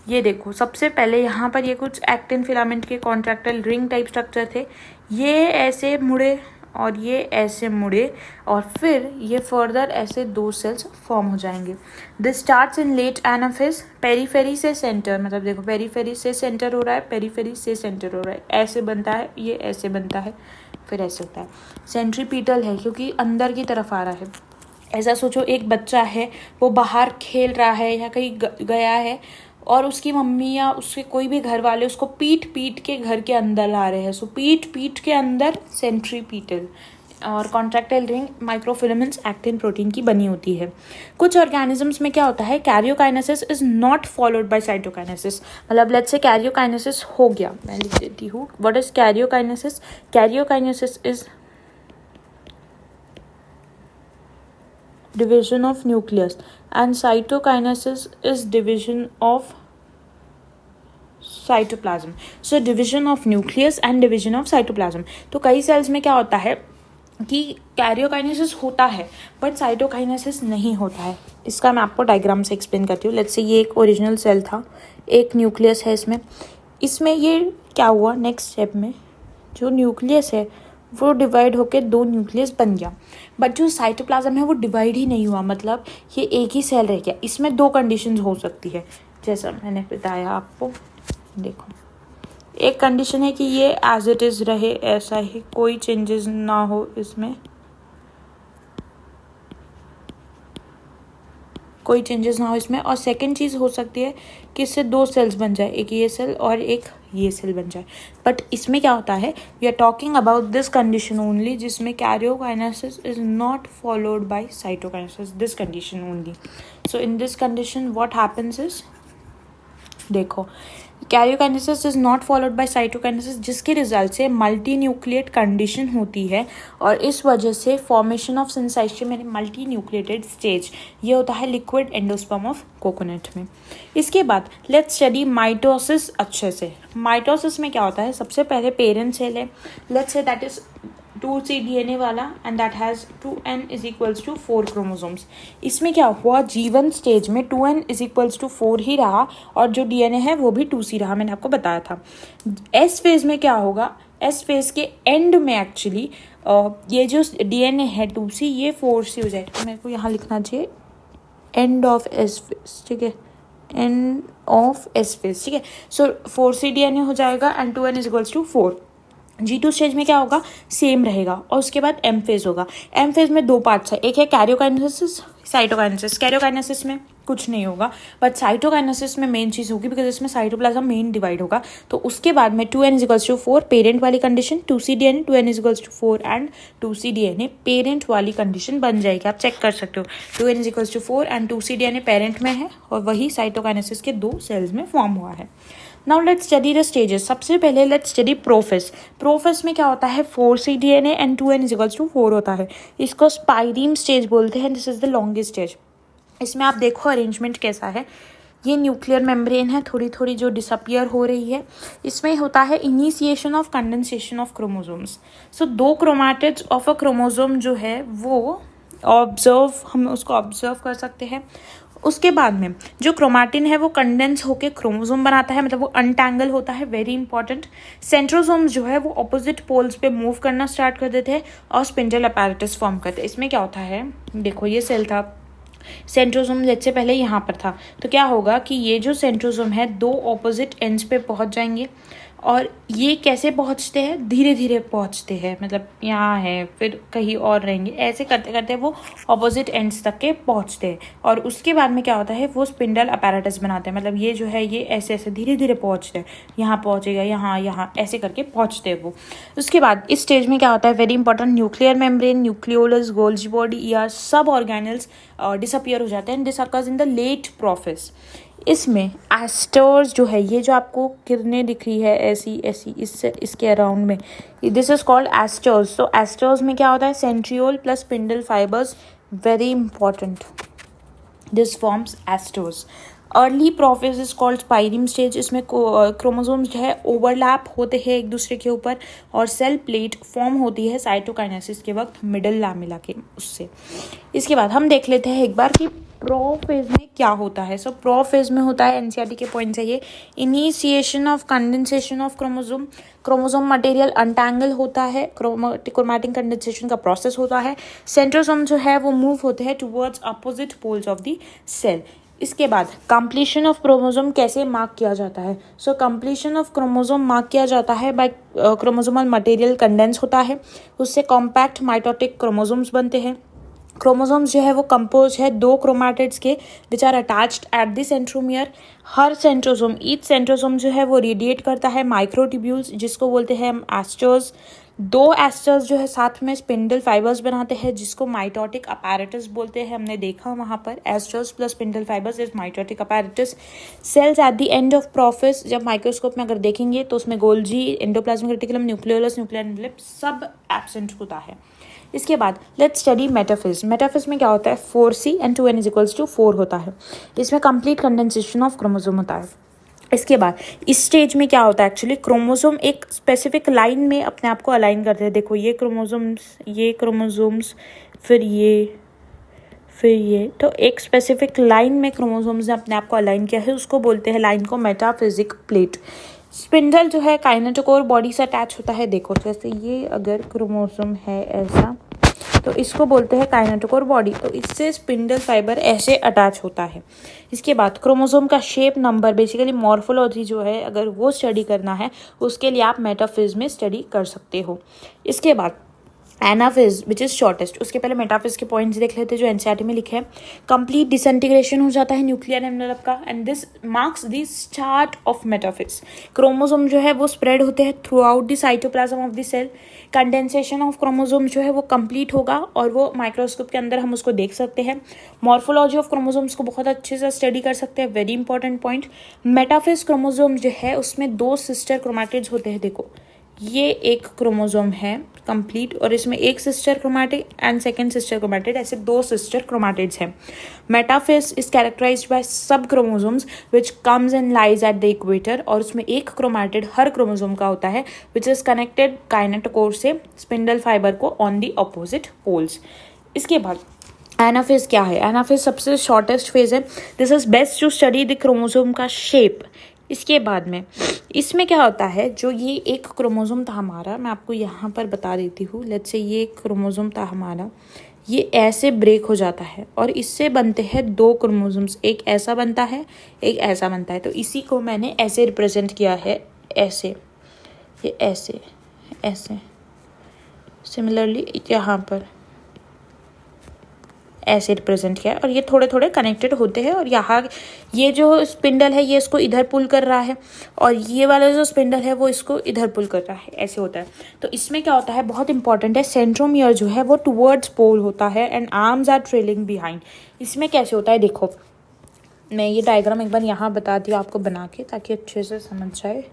ये देखो सबसे पहले यहाँ पर ये कुछ एक्टिन फिलामेंट के कॉन्ट्रैक्टाइल रिंग टाइप स्ट्रक्चर थे, ये ऐसे मुड़े और ये ऐसे मुड़े और फिर ये फर्दर ऐसे 2 सेल्स फॉर्म हो जाएंगे। This starts in late anaphase, periphery से सेंटर, मतलब देखो पेरीफेरी से सेंटर हो रहा है, पेरीफेरी से सेंटर हो रहा है, ऐसे बनता है, ये ऐसे बनता है, फिर ऐसे होता है। सेंट्रीपीटल है क्योंकि अंदर की तरफ आ रहा है। ऐसा सोचो एक बच्चा है, वो बाहर खेल रहा है या कहीं गया है और उसकी मम्मी या उसके कोई भी घर वाले उसको पीट पीट के घर के अंदर ला रहे हैं। सो पीट पीट के अंदर सेंट्रीपीटल। और contractile ring microfilaments actin protein की बनी होती है। कुछ ऑर्गेनिजम्स में क्या होता है, karyokinesis is not followed by cytokinesis. मतलब लेट्स से कैरियोकाइनेसिस हो गया, मैं लिख देती हूँ what is karyokinesis. Karyokinesis is division of nucleus and cytokinesis is division of cytoplasm. So division of nucleus and division of cytoplasm. तो कई sales में क्या होता है कि कैरियोकाइनेसिस होता है बट साइटोकाइनेसिस नहीं होता है। इसका मैं आपको डायग्राम से एक्सप्लेन करती हूँ। लेट्स से ये एक ओरिजिनल सेल था, एक न्यूक्लियस है इसमें ये क्या हुआ, नेक्स्ट स्टेप में जो न्यूक्लियस है वो डिवाइड होकर 2 न्यूक्लियस बन गया, बट जो साइटोप्लाज्म है वो डिवाइड ही नहीं हुआ, मतलब ये एक ही सेल रह गया। इसमें 2 कंडीशंस हो सकती है जैसा मैंने बताया आपको। देखो एक कंडीशन है कि ये एज इट इज़ रहे, ऐसा ही कोई चेंजेस ना हो इसमें, कोई चेंजेस ना हो इसमें। और सेकंड चीज़ हो सकती है कि इससे 2 सेल्स बन जाए, एक ये सेल और एक ये सेल बन जाए। बट इसमें क्या होता है, we are talking about this condition only जिसमें karyokinesis is not followed by cytokinesis, this condition only. So in this condition what happens is, देखो karyokinesis is not followed by cytokinesis जिसके result से multinucleate condition होती है और इस वजह से फॉर्मेशन ऑफ सेंसाइशियम यानी मल्टी न्यूक्लिएटेड स्टेज ये होता है लिक्विड एंडोस्पर्म ऑफ कोकोनट में। इसके बाद लेट्स स्टडी माइटोसिस अच्छे से। माइटोसिस में क्या होता है, सबसे पहले पेरेंट सेल है, let's say that is 2C DNA वाला and that has 2N is equals to 4 chromosomes. इसमें क्या हुआ, G1 स्टेज में 2N इज इक्वल्स टू 4 ही रहा और जो DNA है वो भी 2C रहा, मैंने आपको बताया था। S फेज में क्या होगा, S फेज के एंड में एक्चुअली ये जो DNA है 2C ये 4C हो जाएगा। तो मेरे को यहाँ लिखना चाहिए एंड ऑफ S फेज, ठीक है, एंड ऑफ S फेज, ठीक है। सो 4C DNA हो जाएगा and 2N is equals to 4। G2 stage में क्या होगा, सेम रहेगा और उसके बाद M फेज होगा। M फेज में 2 पार्ट्स है, एक है कैरियोकाइनेसिस, साइटोकाइनेसिस। कैरियोकाइनेसिस में कुछ नहीं होगा बट साइटोकाइनेसिस में मेन चीज़ होगी बिकॉज इसमें साइटोप्लाज्म मेन डिवाइड होगा। तो उसके बाद में 2N is equals to 4 parent वाली condition, 2C DNA 2N is equals to 4 and 2C DNA parent वाली कंडीशन बन जाएगी। आप चेक कर सकते हो 2N is equals to 4 and 2C DNA parent में है और वही साइटोकाइनेसिस के 2 सेल्स में फॉर्म हुआ है। Now let's study the stages. सबसे पहले लेट्स स्टडी प्रोफेस। प्रोफेस में क्या होता है, 4C DNA and 2N is equals to 4 होता है। इसको स्पाइरीम स्टेज बोलते हैं, this is the longest stage. इसमें आप देखो अरेंजमेंट कैसा है, ये न्यूक्लियर मेम्ब्रेन है थोड़ी थोड़ी जो डिसअपियर हो रही है। इसमें होता है initiation of condensation of chromosomes. So 2 chromatids of a chromosome जो है वो ऑब्जर्व, हम उसको ऑब्जर्व कर सकते हैं। उसके बाद में जो क्रोमैटिन है वो कंडेंस होकर क्रोमोसोम बनाता है, मतलब वो अनटैंगल होता है, वेरी इंपॉर्टेंट। सेंट्रोसोम्स जो है वो ऑपोजिट पोल्स पे मूव करना स्टार्ट कर देते हैं और स्पिंडल अपैरेटस फॉर्म करते हैं। इसमें क्या होता है, देखो ये सेल था, सेंट्रोसोम लेट से पहले यहाँ पर था, तो क्या होगा कि ये जो सेंट्रोसोम है 2 ऑपोजिट एंड्स पे पहुँच जाएंगे और ये कैसे पहुँचते हैं, धीरे धीरे पहुँचते हैं, मतलब यहाँ है फिर कहीं और रहेंगे, ऐसे करते करते वो ऑपोजिट एंड्स तक के पहुँचते हैं और उसके बाद में क्या होता है वो स्पिंडल अपैरेटस बनाते हैं, मतलब ये जो है ये ऐसे ऐसे धीरे धीरे पहुँचते हैं, यहाँ पहुँचेगा, यहाँ यहाँ ऐसे करके पहुँचते हैं वो। उसके बाद इस स्टेज में क्या होता है, very important, nuclear membrane, nucleolus, Golgi body या सब ऑर्गेनल्स डिसअपियर हो जाते हैं। This occurs in the late prophase. इसमें एस्टर्स जो है, ये जो आपको किरणें दिख रही है ऐसी ऐसी इससे इसके अराउंड में, दिस इज कॉल्ड एस्टर्स। तो एस्टर्स में क्या होता है, centriole plus spindle fibres, very important, this forms asters. Early prophase is called spireme stage, इसमें क्रोमोसोम्स जो है ओवरलैप होते हैं एक दूसरे के ऊपर, और सेल प्लेट फॉर्म होती है साइटोकाइनेसिस के वक्त मिडल लैमेला के उससे। इसके बाद हम देख लेते हैं एक बार कि प्रोफेज में क्या होता है। सो प्रोफेज में होता है, एनसीईआरटी के पॉइंट्स है ये, initiation of condensation of chromosome, chromosome material untangle होता है, क्रोमैटिक कंडेंसेशन का प्रोसेस होता है, सेंट्रोसोम जो है वो मूव होते हैं towards opposite poles of the cell. इसके बाद कंप्लीशन ऑफ क्रोमोसोम कैसे मार्क किया जाता है। So completion of chromosome mark किया जाता है बाय क्रोमोसोमल मटेरियल कंडेंस होता है, उससे कॉम्पैक्ट माइटोटिक क्रोमोसोम्स बनते हैं। क्रोमोसोम्स जो है वो कंपोज है 2 क्रोमैटिड्स के which are attached at the centromere. हर सेंट्रोसोम, ईच सेंट्रोसोम जो है वो रेडिएट करता है माइक्रोट्यूब्यूल्स, जिसको बोलते हैं हम एस्टर्स। 2 एस्टर्स जो है साथ में स्पिंडल फाइबर्स बनाते हैं, जिसको माइटोटिक अपैरेटस बोलते हैं। हमने देखा वहाँ पर asters plus spindle fibres is mitotic apparatus. Cells at the end of prophase, जब माइक्रोस्कोप में अगर देखेंगे तो उसमें Golgi, endoplasmic reticulum, nucleolus, nuclear envelope सब एब्सेंट होता है। इसके बाद लेट्स स्टडी मेटाफेज। मेटाफेज में क्या होता है, 4C and 2N = 4 होता है। इसमें कंप्लीट कंडेंसेशन ऑफ क्रोमोसोम होता है। इसके बाद इस स्टेज में क्या होता है, एक्चुअली क्रोमोसोम एक स्पेसिफिक लाइन में अपने आप को अलाइन करते हैं। देखो ये क्रोमोसोम्स फिर ये तो एक स्पेसिफिक लाइन में क्रोमोसोम्स ने अपने आप को अलाइन किया है, उसको बोलते हैं लाइन को मेटाफिजिक प्लेट। स्पिंडल जो है काइनेटोकोर बॉडी से अटैच होता है। देखो जैसे ये अगर क्रोमोसोम है ऐसा, तो इसको बोलते हैं काइनेटोकोर बॉडी, तो इससे स्पिंडल फाइबर ऐसे अटैच होता है। इसके बाद क्रोमोसोम का शेप, नंबर, बेसिकली मॉर्फोलॉजी जो है अगर वो स्टडी करना है उसके लिए आप मेटाफेज में स्टडी कर सकते हो। इसके बाद एनाफेज विच इज शॉर्टेस्ट, उसके पहले मेटाफेज के पॉइंट्स देख लेते हैं जो एनसीईआरटी में लिखे हैं। कंप्लीट डिसइंटीग्रेशन हो जाता है न्यूक्लियर एनवेलप का, and this marks the start of metaphase. Chromosome जो है वो स्प्रेड होते हैं throughout the cytoplasm of the cell. Condensation of chromosome जो है वो कंप्लीट होगा और वो माइक्रोस्कोप के अंदर हम उसको देख सकते हैं। मॉर्फोलॉजी ऑफ क्रोमोसोम्स को बहुत अच्छे से स्टडी कर सकते हैं, very important point. Metaphase chromosome जो है उसमें 2 सिस्टर क्रोमैटिड्स होते हैं। देखो ये एक क्रोमोसोम है कंप्लीट, और इसमें एक sister chromatid and second sister chromatid, ऐसे 2 सिस्टर क्रोमैटिड्स हैं। मेटाफेज इज कैरेक्टराइज्ड बाय सब chromosomes which comes and lies at the equator, और उसमें एक क्रोमैटिड हर क्रोमोसोम का होता है विच इज कनेक्टेड काइनेटोकोर से स्पिंडल फाइबर को ऑन द अपोजिट पोल्स। इसके बाद एनाफेज क्या है, एनाफेज सबसे शॉर्टेस्ट फेज है। This is best to study the chromosome का शेप। इसके बाद में इसमें क्या होता है, जो ये एक क्रोमोसोम था हमारा, मैं आपको यहाँ पर बता देती हूँ। लेट्स से ये क्रोमोसोम था हमारा, ये ऐसे ब्रेक हो जाता है और इससे बनते हैं 2 क्रोमोसोम्स, एक ऐसा बनता है एक ऐसा बनता है। तो इसी को मैंने ऐसे रिप्रेजेंट किया है, ऐसे, ये ऐसे ऐसे। सिमिलरली यहाँ पर ऐसे रिप्रेजेंट किया है, और ये थोड़े थोड़े कनेक्टेड होते हैं। और यहाँ ये जो स्पिंडल है ये इसको इधर पुल कर रहा है, और ये वाला जो स्पिंडल है वो इसको इधर पुल कर रहा है, ऐसे होता है। तो इसमें क्या होता है, बहुत इंपॉर्टेंट है, सेंट्रोमियर जो है वो टुवर्ड्स पोल होता है and arms are trailing behind. इसमें कैसे होता है, देखो मैं ये डायग्राम एक बार यहाँ बता दी आपको बना के, ताकि अच्छे से समझ जाए।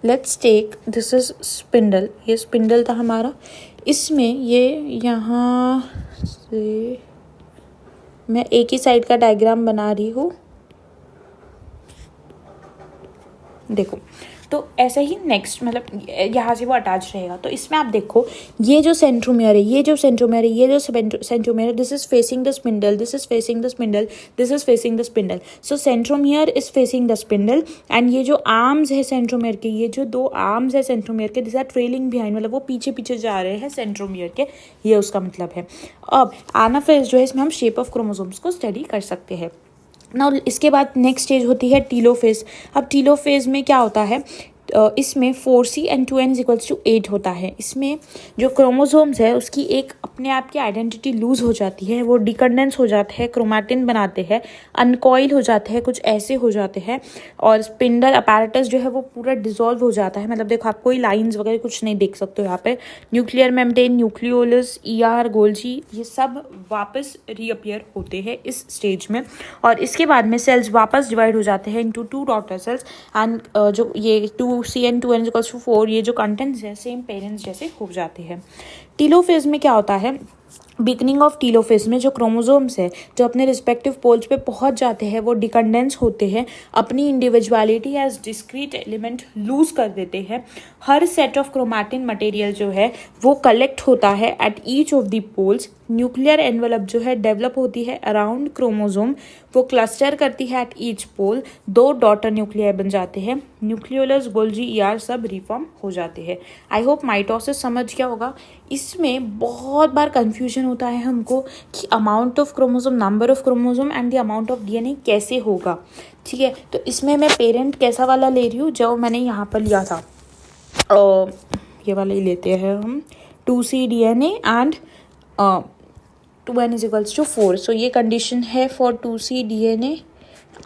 Let's take this is spindle, ये स्पिंडल था हमारा। इसमें ये यहाँ से मैं एक ही साइड का डायग्राम बना रही हूँ, देखो। तो ऐसे ही नेक्स्ट मतलब यहाँ से वो अटैच रहेगा। तो इसमें आप देखो ये जो सेंट्रोमियर है, ये जो सेंट्रोमियर है, ये जो सेंट्रोमियर है, this is facing the spindle, this is facing the spindle, this is facing the spindle. So centromere is facing the spindle, and ये जो आर्म्स है सेंट्रोमियर के, ये जो 2 आर्म्स है सेंट्रोमियर के, दिस आर ट्रेलिंग बिहाइंड, मतलब वो पीछे पीछे जा रहे हैं सेंट्रोमियर के, ये उसका मतलब है। अब एनाफेज जो है इसमें हम शेप ऑफ क्रोमोसोम्स को स्टडी कर सकते हैं। ना इसके बाद नेक्स्ट स्टेज होती है टीलोफेज। अब टीलोफेज में क्या होता है, इसमें 4C and 2N = 8 होता है। इसमें जो क्रोमोसोम्स है उसकी एक अपने आप की आइडेंटिटी लूज हो जाती है, वो डिकंडेंस हो जाते हैं, क्रोमैटिन बनाते हैं, अनकॉइल हो जाते हैं, कुछ ऐसे हो जाते हैं, और स्पिंडल अपैरेटस जो है वो पूरा डिसॉल्व हो जाता है। मतलब देखो आप कोई लाइंस वगैरह कुछ नहीं देख सकते हो यहाँ पे। Nuclear membrane, nucleolus, ER, Golgi, ये सब वापस रीअपियर होते हैं इस स्टेज में। और इसके बाद में सेल्स वापस डिवाइड हो जाते हैं इनटू 2 डॉटर सेल्स, एंड जो ये 2C and 2N = 4, ये जो कंटेंट्स है सेम पेरेंट्स जैसे हो जाते हैं। टीलोफेज में क्या होता है, बिगनिंग ऑफ टीलोफेज में जो क्रोमोसोम्स है जो अपने रिस्पेक्टिव पोल्स पे पहुंच जाते हैं वो डिकंडेंस होते हैं, अपनी individuality as discrete element lose कर देते हैं। हर सेट ऑफ क्रोमैटिन मटेरियल जो है वो कलेक्ट होता है at each of the poles. Nuclear envelope जो है डेवलप होती है अराउंड क्रोमोसोम, वो क्लस्टर करती है एट ईच पोल, दो डॉटर न्यूक्लियर बन जाते हैं, न्यूक्लियोलस गोल्जी ईआर सब रिफॉर्म हो जाते हैं। आई होप माइटोसिस समझ गया होगा। इसमें बहुत बार कंफ्यूजन होता है हमको कि amount of chromosome, number of chromosome and the amount of DNA कैसे होगा। ठीक है, तो इसमें मैं पेरेंट कैसा वाला ले रही हूँ जो मैंने यहाँ पर लिया था, ये वाला ही लेते हैं हम, 2C DNA and 2n is equals to 4। So ये कंडीशन है for 2C DNA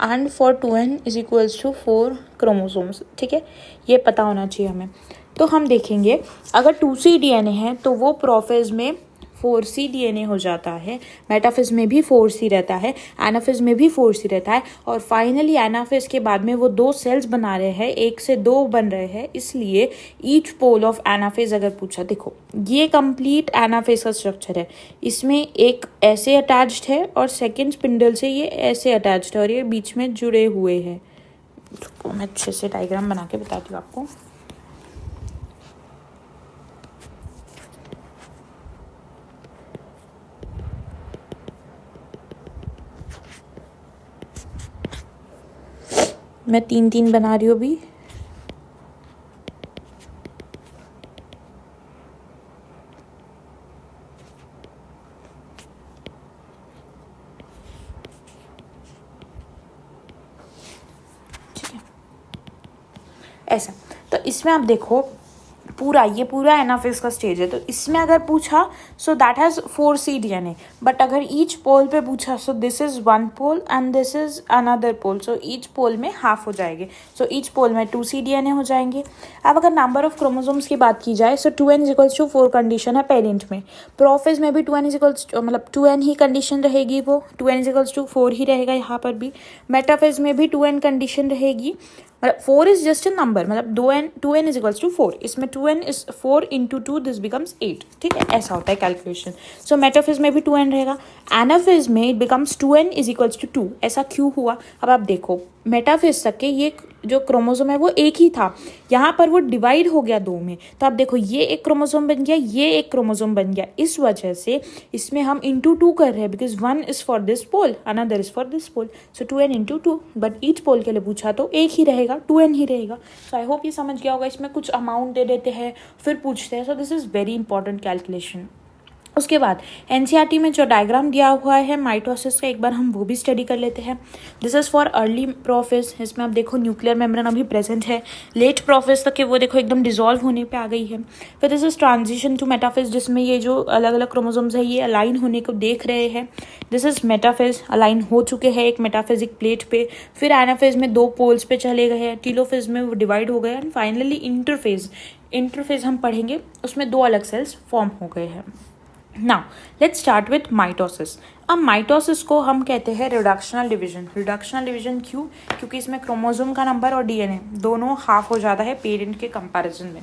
and for 2n is equals to 4 chromosomes. ठीक है, ये पता होना चाहिए हमें। तो हम देखेंगे अगर 2C DNA है तो वो प्रोफेज में 4C DNA हो जाता है, मेटाफेज में भी 4C रहता है, एनाफेज में भी 4C रहता है, और फाइनली एनाफेज के बाद में वो दो सेल्स बना रहे हैं, 1 से 2 बन रहे हैं। इसलिए ईच पोल ऑफ एनाफेज अगर पूछा, देखो ये कंप्लीट एनाफेज का स्ट्रक्चर है। इसमें एक ऐसे अटैच्ड है और सेकेंड स्पिंडल से ये ऐसे अटैच्ड है और ये बीच में जुड़े हुए हैं। तो मैं अच्छे से डायग्राम बना के बताती हूँ आपको। मैं 3-3 बना रही हूँ अभी। ठीक है, ऐसा। तो इसमें आप देखो ये पूरा एनाफेज का स्टेज है। तो इसमें अगर पूछा so that has 4C DNA, but अगर ईच पोल पे पूछा so this is 1 pole and this is another pole, so each pole में हाफ हो जाएंगे, सो ईच पोल में 2C DNA हो जाएंगे। अब अगर नंबर ऑफ क्रोमोसोम्स की बात की जाए so 2n is equals to 4 condition है पेरेंट में, प्रोफेज में भी 2n इज इक्वल्स मतलब 2n ही कंडीशन रहेगी, वो 2n इज इक्वल्स टू 4 ही रहेगा यहाँ पर भी। मेटाफेज में भी 2n कंडीशन रहेगी, मतलब 4 इज जस्ट अ नंबर, मतलब 2n इज इक्वल्स टू 4, इसमें 2n is 4 into 2 this becomes 8। ठीक है, ऐसा होता है कैलकुलेशन। सो मेटाफेज में भी 2n रहेगा, एनाफेज में it becomes 2n is equals to 2। ऐसा क्यों हुआ, अब आप देखो मेटाफेज तक के ये जो क्रोमोसोम है वो एक ही था, यहाँ पर वो डिवाइड हो गया 2 में। तो आप देखो ये एक क्रोमोसोम बन गया, ये एक क्रोमोसोम बन गया, इस वजह से इसमें हम इंटू 2 कर रहे हैं, because 1 is for this pole another is for this pole, so 2n into 2। But each pole के लिए पूछा तो एक ही रहेगा, 2n ही रहेगा। सो आई होप ये समझ गया होगा। इसमें कुछ अमाउंट दे देते हैं फिर पूछते हैं, सो this is very important calculation. उसके बाद एनसीईआरटी में जो डायग्राम दिया हुआ है माइटोसिस का, एक बार हम वो भी स्टडी कर लेते हैं। This is for early prophase, इसमें आप देखो न्यूक्लियर मेम्ब्रेन अभी प्रेजेंट है। लेट प्रोफेज तक के वो देखो एकदम डिजोल्व होने पे आ गई है। फिर this is transition to metaphase, जिसमें ये जो अलग अलग क्रोमोसोम्स है ये अलाइन होने को देख रहे हैं। दिस इज मेटाफेज, अलाइन हो चुके हैं एक मेटाफेजिक प्लेट पे। फिर एनाफेज में 2 पोल्स पे चले गए हैं, टीलोफेज में वो डिवाइड हो गए एंड फाइनली इंटरफेज हम पढ़ेंगे, उसमें 2 अलग सेल्स फॉर्म हो गए हैं। Now let's start with mitosis. अब माइटोसिस को हम कहते हैं रिडक्शनल डिवीजन। रिडक्शनल डिवीजन क्यों, क्योंकि इसमें क्रोमोसोम का नंबर और डीएनए दोनों हाफ हो जाता है पेरेंट के कंपैरिजन में।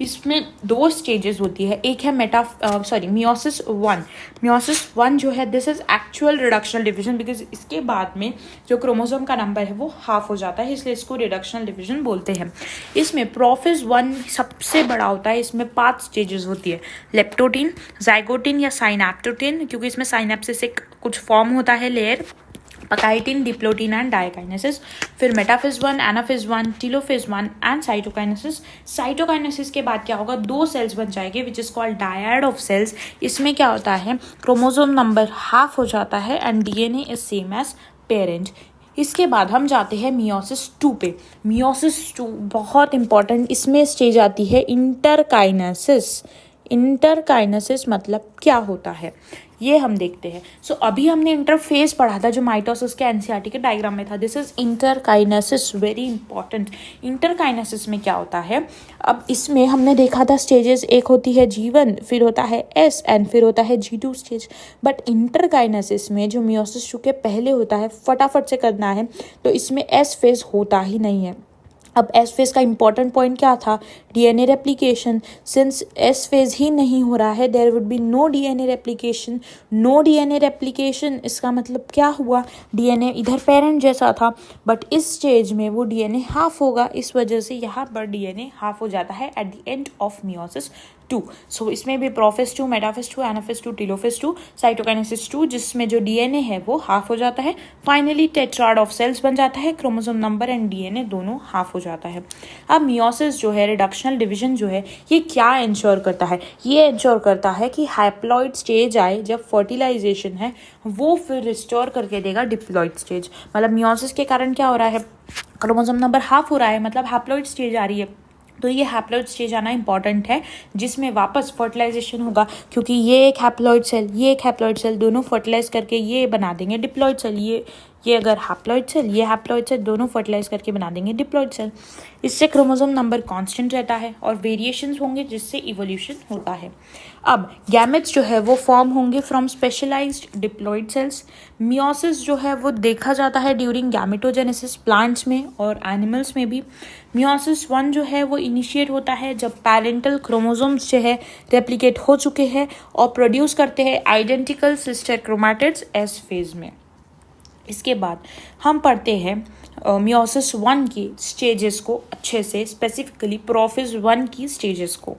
इसमें 2 स्टेजेस होती है, एक है मियोसिस 1। मियोसिस 1 जो है this is actual reductional division, because इसके बाद में जो क्रोमोसोम का नंबर है वो हाफ हो जाता है, इसलिए इसको रिडक्शनल डिवीजन बोलते हैं। इसमें प्रोफेज 1 सबसे बड़ा होता है, इसमें 5 स्टेजेस होती है, लेप्टोटीन, जाइगोटीन या साइनैप्टोटीन, क्योंकि इसमें साइनेप्सिस से कुछ फॉर्म होता है लेयर, पकाइटिन, डिप्लोटीन एंड डायकाइनेसिस। फिर metaphase 1, anaphase 1, telophase 1 and cytokinesis. Cytokinesis के बाद क्या होगा, 2 सेल्स बन जाएंगे which is called dyad of cells. इसमें क्या होता है, क्रोमोसोम नंबर हाफ हो जाता है and DNA is same as parent. इसके बाद हम जाते हैं मियोसिस 2 पे। मियोसिस 2 बहुत इंपॉर्टेंट, इसमें स्टेज आती है इंटरकाइनेसिस। इंटरकाइनेसिस मतलब क्या होता है ये हम देखते हैं। सो अभी हमने इंटरफेस पढ़ा था जो माइटोसिस के एनसीईआरटी के डायग्राम में था। This is interkinesis, very important. Interkinesis में क्या होता है, अब इसमें हमने देखा था स्टेजेस, एक होती है G1, फिर होता है S एंड फिर होता है G2 स्टेज। बट इंटरकाइनेसिस में जो मियोसिस 2 के पहले होता है, फटाफट से करना है, तो इसमें S फेज होता ही नहीं है। अब एस फेज का इंपॉर्टेंट पॉइंट क्या था, DNA replication. Since S phase ही नहीं हो रहा है, there would be no DNA replication. No DNA replication इसका मतलब क्या हुआ, डीएनए इधर पेरेंट जैसा था, बट इस स्टेज में वो डीएनए हाफ होगा, इस वजह से यहाँ पर डीएनए हाफ हो जाता है eight the end of meiosis 2। सो इसमें भी prophase 2, metaphase 2, anaphase 2, telophase 2, cytokinesis 2, जिसमें जो डीएनए है वो हाफ हो जाता है। फाइनली टेट्राड ऑफ सेल्स बन जाता है, क्रोमोसोम नंबर एंड डीएनए दोनों हाफ हो जाता है। अब मियोसिस जो है, रिडक्शनल डिवीजन जो है, ये क्या इंश्योर करता है, ये इंश्योर करता है कि हैप्लॉइड स्टेज आए जब फर्टिलाइजेशन है, वो फिर रिस्टोर करके देगा डिप्लॉइड स्टेज। मतलब मियोसिस के कारण क्या हो रहा है, क्रोमोसोम नंबर हाफ हो रहा है, मतलब हैप्लॉइड स्टेज आ रही है, तो ये हैप्लॉइड स्टेज आना इंपॉर्टेंट है, जिसमें वापस फर्टिलाइजेशन होगा, क्योंकि ये एक हैप्लॉइड सेल, ये एक हैप्लॉइड सेल, दोनों फर्टिलाइज करके ये बना देंगे डिप्लॉइड सेल। ये अगर हैप्लॉइड सेल, ये हैप्लॉइड सेल, दोनों फर्टिलाइज करके बना देंगे डिप्लॉइड सेल। इससे क्रोमोसोम नंबर कांस्टेंट रहता है और वेरिएशंस होंगे, जिससे इवोल्यूशन होता है। अब गैमेट्स जो है वो फॉर्म होंगे from specialized diploid cells. Meiosis जो है वो देखा जाता है ड्यूरिंग गैमेटोजेनेसिस, प्लांट्स में और एनिमल्स में भी। मियोसिस 1 जो है वो इनिशिएट होता है जब पैरेंटल क्रोमोसोम्स जो है रेप्लिकेट हो चुके हैं और प्रोड्यूस करते हैं identical sister chromatids S phase में। इसके बाद हम पढ़ते हैं मियोसिस 1 की स्टेजेस को अच्छे से, स्पेसिफिकली प्रोफेज 1 की स्टेजेस को।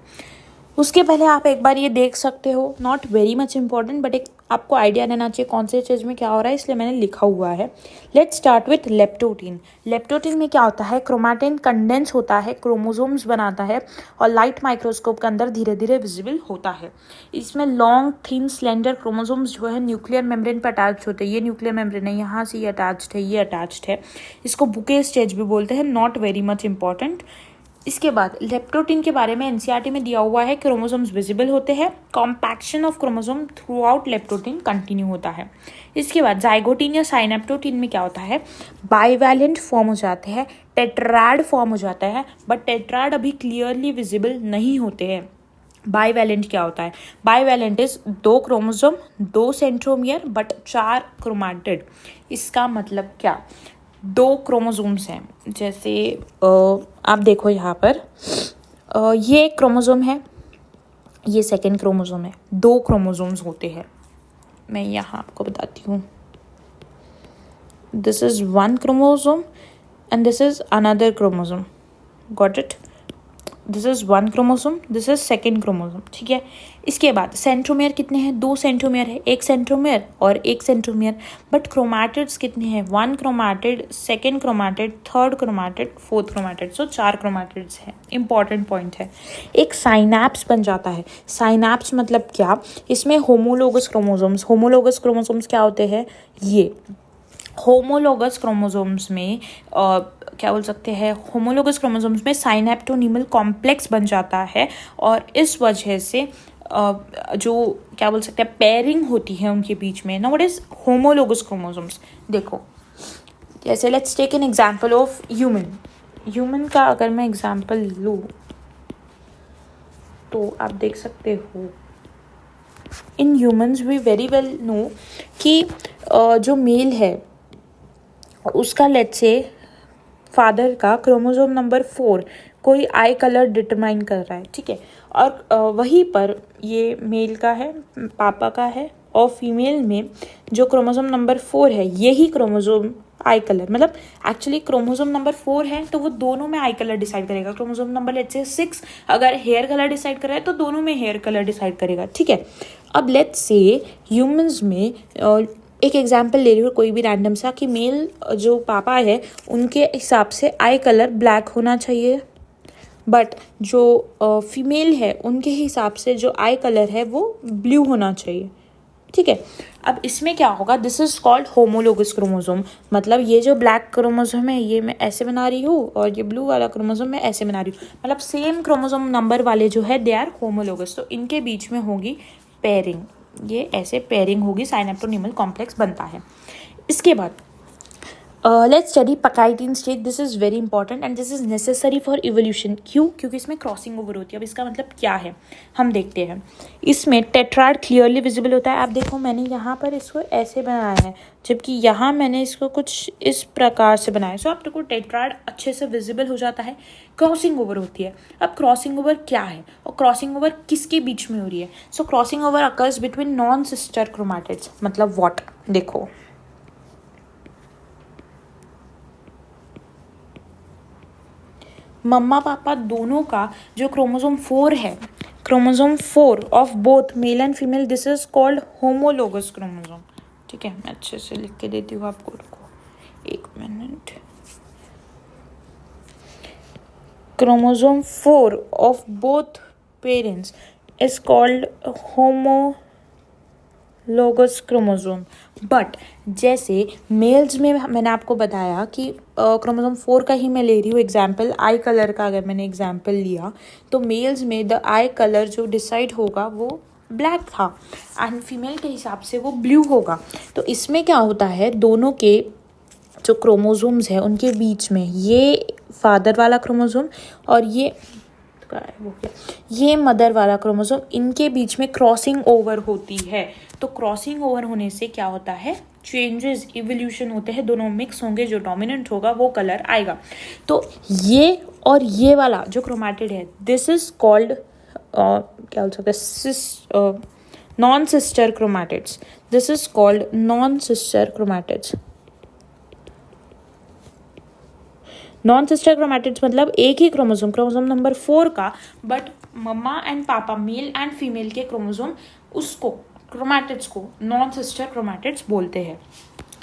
उसके पहले आप एक बार ये देख सकते हो, not very much important, but एक आपको आइडिया रहना चाहिए कौन से स्टेज में क्या हो रहा है, इसलिए मैंने लिखा हुआ है। Let's start with leptotene. Leptotene में क्या होता है, क्रोमैटिन कंडेंस होता है, क्रोमोसोम्स बनाता है और लाइट माइक्रोस्कोप के अंदर धीरे धीरे विजिबल होता है। इसमें लॉन्ग थिन स्लेंडर क्रोमोसोम्स जो है न्यूक्लियर मेम्ब्रेन पर अटैच होते हैं। ये न्यूक्लियर मेम्ब्रेन है, यहाँ से ये अटैच्ड है, ये अटैच्ड है। इसको बुके स्टेज भी बोलते हैं, नॉट वेरी मच इंपॉर्टेंट। इसके बाद लेप्टोटीन के बारे में एनसीईआरटी में दिया हुआ है, क्रोमोसोम्स विजिबल होते हैं, compaction of chromosome through out leptotene continue होता है। इसके बाद जाइगोटीन या साइनेप्टोटीन में क्या होता है, बाइवैलेंट फॉर्म हो जाते हैं, टेट्राड फॉर्म हो जाता है, बट टेट्राड अभी क्लियरली विजिबल नहीं होते हैं। बाइवैलेंट क्या होता है, bivalent is 2 chromosome, 2 centromere but 4 chromatid. इसका मतलब क्या, 2 क्रोमोसोम्स हैं, जैसे आप देखो यहाँ पर ये एक क्रोमोसोम है, ये सेकेंड क्रोमोसोम है, 2 क्रोमोसोम्स होते हैं। मैं यहाँ आपको बताती हूँ, this is 1 chromosome and this is another chromosome, got it. This is 1 chromosome, this is second chromosome, ठीक है। इसके बाद सेंट्रोमियर कितने हैं, 2 सेंट्रोमियर है, 1 सेंट्रोमियर और 1 सेंट्रोमियर। बट क्रोमैटिड्स कितने हैं, 1 chromatid, second chromatid, third chromatid, fourth chromatid, so 4 chromatids हैं। इंपॉर्टेंट पॉइंट है। एक साइनैप्स बन जाता है। साइनैप्स मतलब क्या, इसमें होमोलोगस क्रोमोसोम्स, होमोलोगस क्रोमोसोम्स क्या होते हैं, ये होमोलोगस क्रोमोसोम्स में क्या बोल सकते हैं, होमोलोगस क्रोमोसोम्स में साइनेप्टोनीमल कॉम्प्लेक्स बन जाता है और इस वजह से जो क्या बोल सकते हैं पेयरिंग होती है उनके बीच में। Now what is homologous chromosomes, देखो जैसे let's take an example of human का अगर मैं एग्जांपल लूँ तो आप देख सकते हो, in humans we very well know कि जो मेल है उसका लेट्स से फादर का क्रोमोसोम नंबर 4 कोई आई कलर डिटरमाइन कर रहा है, ठीक है, और वहीं पर ये मेल का है, पापा का है, और फीमेल में जो क्रोमोसोम नंबर 4 है यही क्रोमोसोम आई कलर, मतलब एक्चुअली क्रोमोसोम नंबर 4 है तो वो दोनों में आई कलर डिसाइड करेगा। क्रोमोसोम नंबर लेट्स से 6 अगर हेयर कलर डिसाइड कर रहा है तो दोनों में हेयर कलर डिसाइड करेगा, ठीक है। अब लेट्स से ह्यूमंस में एक एग्जाम्पल ले रही हूँ कोई भी रैंडम सा, कि मेल जो पापा है उनके हिसाब से आई कलर ब्लैक होना चाहिए, बट जो फीमेल है उनके हिसाब से जो आई कलर है वो ब्लू होना चाहिए, ठीक है। अब इसमें क्या होगा, this is called homologous chromosome, मतलब ये जो ब्लैक क्रोमोसोम है ये मैं ऐसे बना रही हूँ और ये ब्लू वाला क्रोमोसोम मैं ऐसे बना रही हूँ, मतलब सेम क्रोमोसोम नंबर वाले जो है दे आर होमोलोगस, तो इनके बीच में होगी पेयरिंग, ये ऐसे पेयरिंग होगी, साइनेप्टोनीमल कॉम्प्लेक्स बनता है। इसके बाद let's study pachytene stage. This is very important and this is necessary for evolution. क्यों? क्योंकि इसमें क्रॉसिंग ओवर होती है. अब इसका मतलब क्या है हम देखते हैं. इसमें टेट्राड क्लियरली विजिबल होता है. आप देखो मैंने यहाँ पर इसको ऐसे बनाया है, जबकि यहाँ मैंने इसको कुछ इस प्रकार से बनाया. सो आप देखो टेट्राड अच्छे से विजिबल हो जाता है. क्रॉसिंग ओवर होती है. अब क्रॉसिंग ओवर क्या है और क्रॉसिंग ओवर किसके बीच में हो रही है? So crossing over occurs between non sister chromatids. मतलब व्हाट? देखो मम्मा पापा दोनों का जो क्रोमोसोम 4 है, chromosome 4 of both male and female, this is called homologous chromosome. ठीक है, मैं अच्छे से लिख के देती हूँ आपको. रुको 1 minute. Chromosome 4 of both parents is called homologous chromosome. But जैसे मेल्स में मैंने आपको बताया कि क्रोमोसोम 4 का ही मैं ले रही हूँ एग्जाम्पल. आई कलर का अगर मैंने एग्जाम्पल लिया तो मेल्स में द आई कलर जो डिसाइड होगा वो ब्लैक था एंड फीमेल के हिसाब से वो ब्लू होगा. तो इसमें क्या होता है, दोनों के जो क्रोमोसोम्स है उनके बीच में ये फादर वाला क्रोमोसोम और ये मदर वाला क्रोमोसोम, इनके बीच में क्रॉसिंग ओवर होती है. तो क्रॉसिंग ओवर होने से क्या होता है, चेंजेस, इवोल्यूशन होते हैं. दोनों मिक्स होंगे, जो डोमिनेंट होगा वो कलर आएगा. तो ये और ये वाला जो क्रोमैटिड है, दिस इज कॉल्ड क्या बोल सकते हैं, non sister chromatids. This is called non sister chromatids. Non sister chromatids मतलब एक ही क्रोमोसोम, क्रोमोसोम नंबर 4 का, बट मम्मा एंड पापा मेल एंड फीमेल के क्रोमोसोम, उसको क्रोमैटिड्स को नॉन सिस्टर क्रोमैटिड्स बोलते हैं.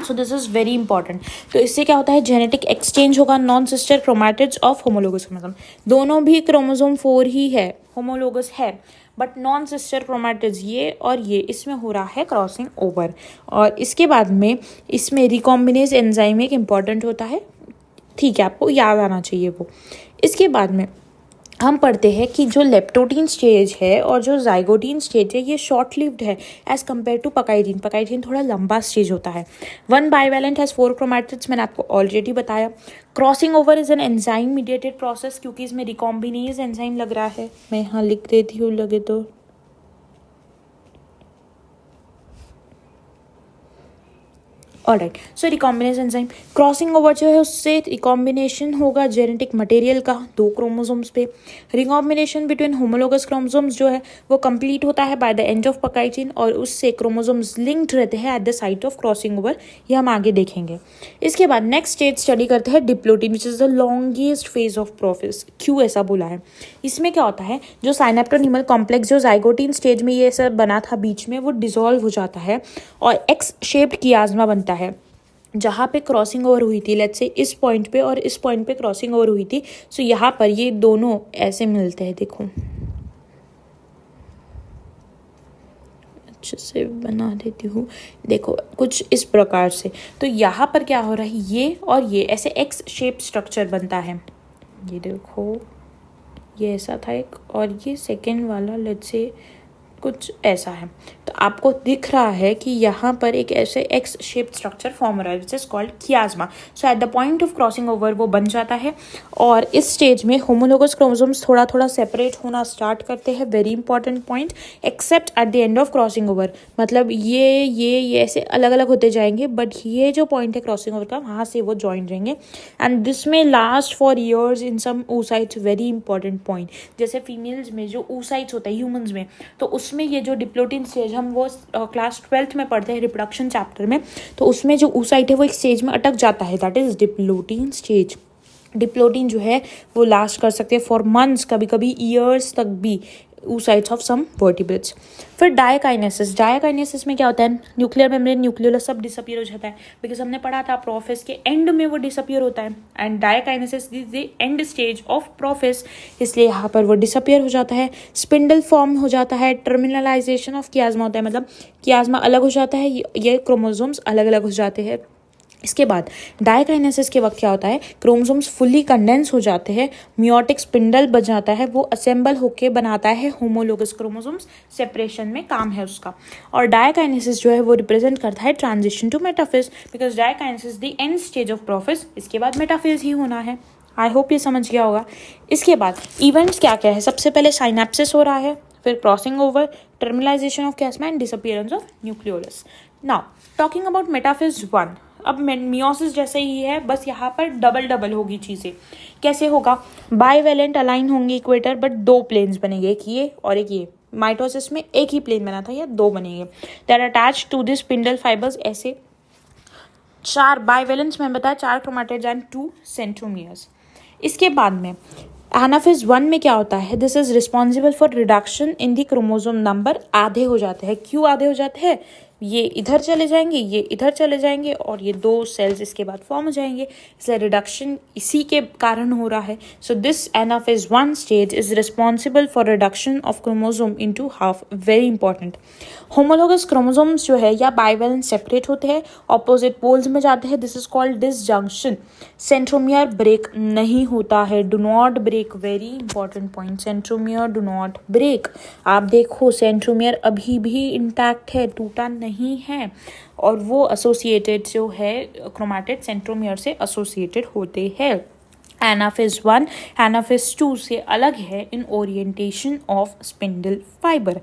सो दिस इज वेरी इंपॉर्टेंट. तो इससे क्या होता है, जेनेटिक एक्सचेंज होगा non sister chromatids of homologous chromosome. दोनों भी क्रोमोसोम 4 ही है, होमोलोगस है, बट नॉन सिस्टर क्रोमैटिड्स ये और ये, इसमें हो रहा है क्रॉसिंग ओवर. और इसके बाद में इसमें रिकॉम्बिनेज एंजाइम एक इंपॉर्टेंट होता है. ठीक है, आपको याद आना चाहिए वो. इसके बाद में हम पढ़ते हैं कि जो लेप्टोटीन स्टेज है और जो जाइगोटीन स्टेज है ये शॉर्ट लिव्ड है एज कम्पेयर टू पकाइटीन. पकाइटीन थोड़ा लंबा स्टेज होता है. 1 बाइवेलेंट हैज़ 4 क्रोमैटिड्स, मैंने आपको ऑलरेडी बताया. Crossing over is an enzyme mediated process, क्योंकि इसमें रिकॉम्बिनेज एंजाइम लग रहा है. मैं यहाँ लिख देती हूँ लगे तो. ऑलराइट, सो रिकॉम्बिनेज एंजाइम, क्रॉसिंग ओवर जो है उससे रिकॉम्बिनेशन होगा जेनेटिक मटेरियल का 2 क्रोमोसोम्स पे. रिकॉम्बिनेशन बिटवीन होमोलोगस क्रोमोसोम्स जो है वो कंप्लीट होता है बाय द एंड ऑफ पकाइटिन, और उससे क्रोमोसोम्स लिंक्ड रहते हैं at the site of crossing over. ये हम आगे देखेंगे. इसके बाद नेक्स्ट स्टेज स्टडी करते हैं diplotene, which is the longest phase of process. क्यों ऐसा बोला है? इसमें क्या होता है, जो साइनेप्टोनीमल कॉम्प्लेक्स जो जाइगोटीन स्टेज में ये सब बना था बीच में, वो डिसॉल्व हो जाता है और एक्स शेप्ड कियाज्मा बनता है. जहाँ पे क्रॉसिंग ओवर हुई थी, लेट्स से इस पॉइंट पे और इस पॉइंट पे क्रॉसिंग ओवर हुई थी, सो यहाँ पर ये दोनों ऐसे मिलते हैं. देखो अच्छे से बना देती हूँ. देखो कुछ इस प्रकार से. तो यहाँ पर क्या हो रहा है, ये और ये ऐसे एक्स शेप स्ट्रक्चर बनता है. ये देखो ये ऐसा था एक, और ये सेकेंड वाला लेट्स से कुछ ऐसा है. तो आपको दिख रहा है कि यहाँ पर एक ऐसे एक्स शेप स्ट्रक्चर फॉर्म हो रहा है which is called chiasma. So at the point of crossing over वो बन जाता है, और इस स्टेज में होमोलोगस क्रोमोसोम्स थोड़ा थोड़ा सेपरेट होना स्टार्ट करते हैं. Very important point. Accept eight the end of crossing over, मतलब ये ऐसे अलग अलग होते जाएंगे, बट ये जो पॉइंट है क्रॉसिंग ओवर का, वहाँ से वो ज्वाइन रहेंगे. एंड दिस में last for years in some oocytes. Very important point. जैसे फीमेल्स में जो oocytes होता है ह्यूमंस में, तो उसमें ये जो डिप्लोटीन स्टेज, हम वो क्लास 12th में पढ़ते हैं रिप्रोडक्शन चैप्टर में, तो उसमें जो oocyte है वो एक स्टेज में अटक जाता है, that is diplotene stage. Diplotene जो है वो लास्ट कर सकते हैं फॉर मंथ्स, कभी कभी ईयर्स तक भी, oocytes ऑफ सम वर्टिब्रेट्स. फिर डायकाइनेसिस. डायकाइनेसिस में क्या होता है, न्यूक्लियर मेम्ब्रेन, न्यूक्लियोलस सब डिसअपियर हो जाता है, बिकॉज हमने पढ़ा था प्रोफेस के एंड में वो डिसअपियर होता है. And diakinesis is the end stage of prophase, इसलिए यहाँ पर वो डिसअपियर हो जाता है. स्पिंडल फॉर्म हो जाता है. टर्मिनलाइजेशन ऑफ कियाज्मा होता है, मतलब कियाज्मा अलग हो जाता है, ये क्रोमोसोम्स अलग अलग हो जाते हैं. इसके बाद डायकाइनेसिस के वक्त क्या होता है, क्रोमोसोम्स फुल्ली कंडेंस हो जाते हैं, मियोटिक स्पिंडल बन जाता है, वो असेंबल होके बनाता है होमोलोगस क्रोमोसोम्स, सेपरेशन में काम है उसका। और डायकाइनेसिस जो है वो रिप्रेजेंट करता है transition to metaphase, because diakinesis the end stage of prophase, इसके बाद मेटाफेज ही होना है। आई होप ये समझ गया होगा। इसके बाद इवेंट्स क्या क्या है, सबसे पहले साइनेप्सिस हो रहा है, फिर crossing over, terminalisation of chiasma and disappearance of nucleolus. Now talking about metaphase 1, अब मियोसिस जैसे ही है, बस यहाँ पर डबल डबल होगी चीज़ें। कैसे होगा, बाईवेलेंट अलाइन होंगे इक्वेटर, बट दो प्लेन्स बनेंगे, एक ये और एक ये। माइटोसिस में एक ही प्लेन बना था, या दो बनेंगे। They are attach to this spindle fibers, ऐसे 4 बाईवेलेंस में बताया, 4 क्रोमैटिड्स एंड 2 सेंट्रोमियर्स। इसके बाद में एनाफेज 1 में क्या होता है, this is responsible for reduction in the chromosome number, आधे हो जाते हैं। क्यों आधे हो जाते हैं, ये इधर चले जाएंगे, ये इधर चले जाएंगे, और ये 2 सेल्स इसके बाद फॉर्म हो जाएंगे, इसलिए रिडक्शन इसी के कारण हो रहा है। So this anaphase 1 stage is responsible for reduction of chromosome into half, very important. Homologous chromosomes जो है या बाईवेलेंस सेपरेट होते हैं, ऑपोजिट पोल्स में जाते हैं, this is called disjunction. Centromere break नहीं होता है, do not break, very important point, centromere do not break. आप देखो सेंट्रोमियर अभी भी इंटैक्ट है, टूटा नहीं है, और वो एसोसिएटेड जो है क्रोमैटिड सेंट्रोमियर से एसोसिएटेड होते हैं। एनाफेज 1 एनाफेज 2 से अलग है in orientation of spindle fibre.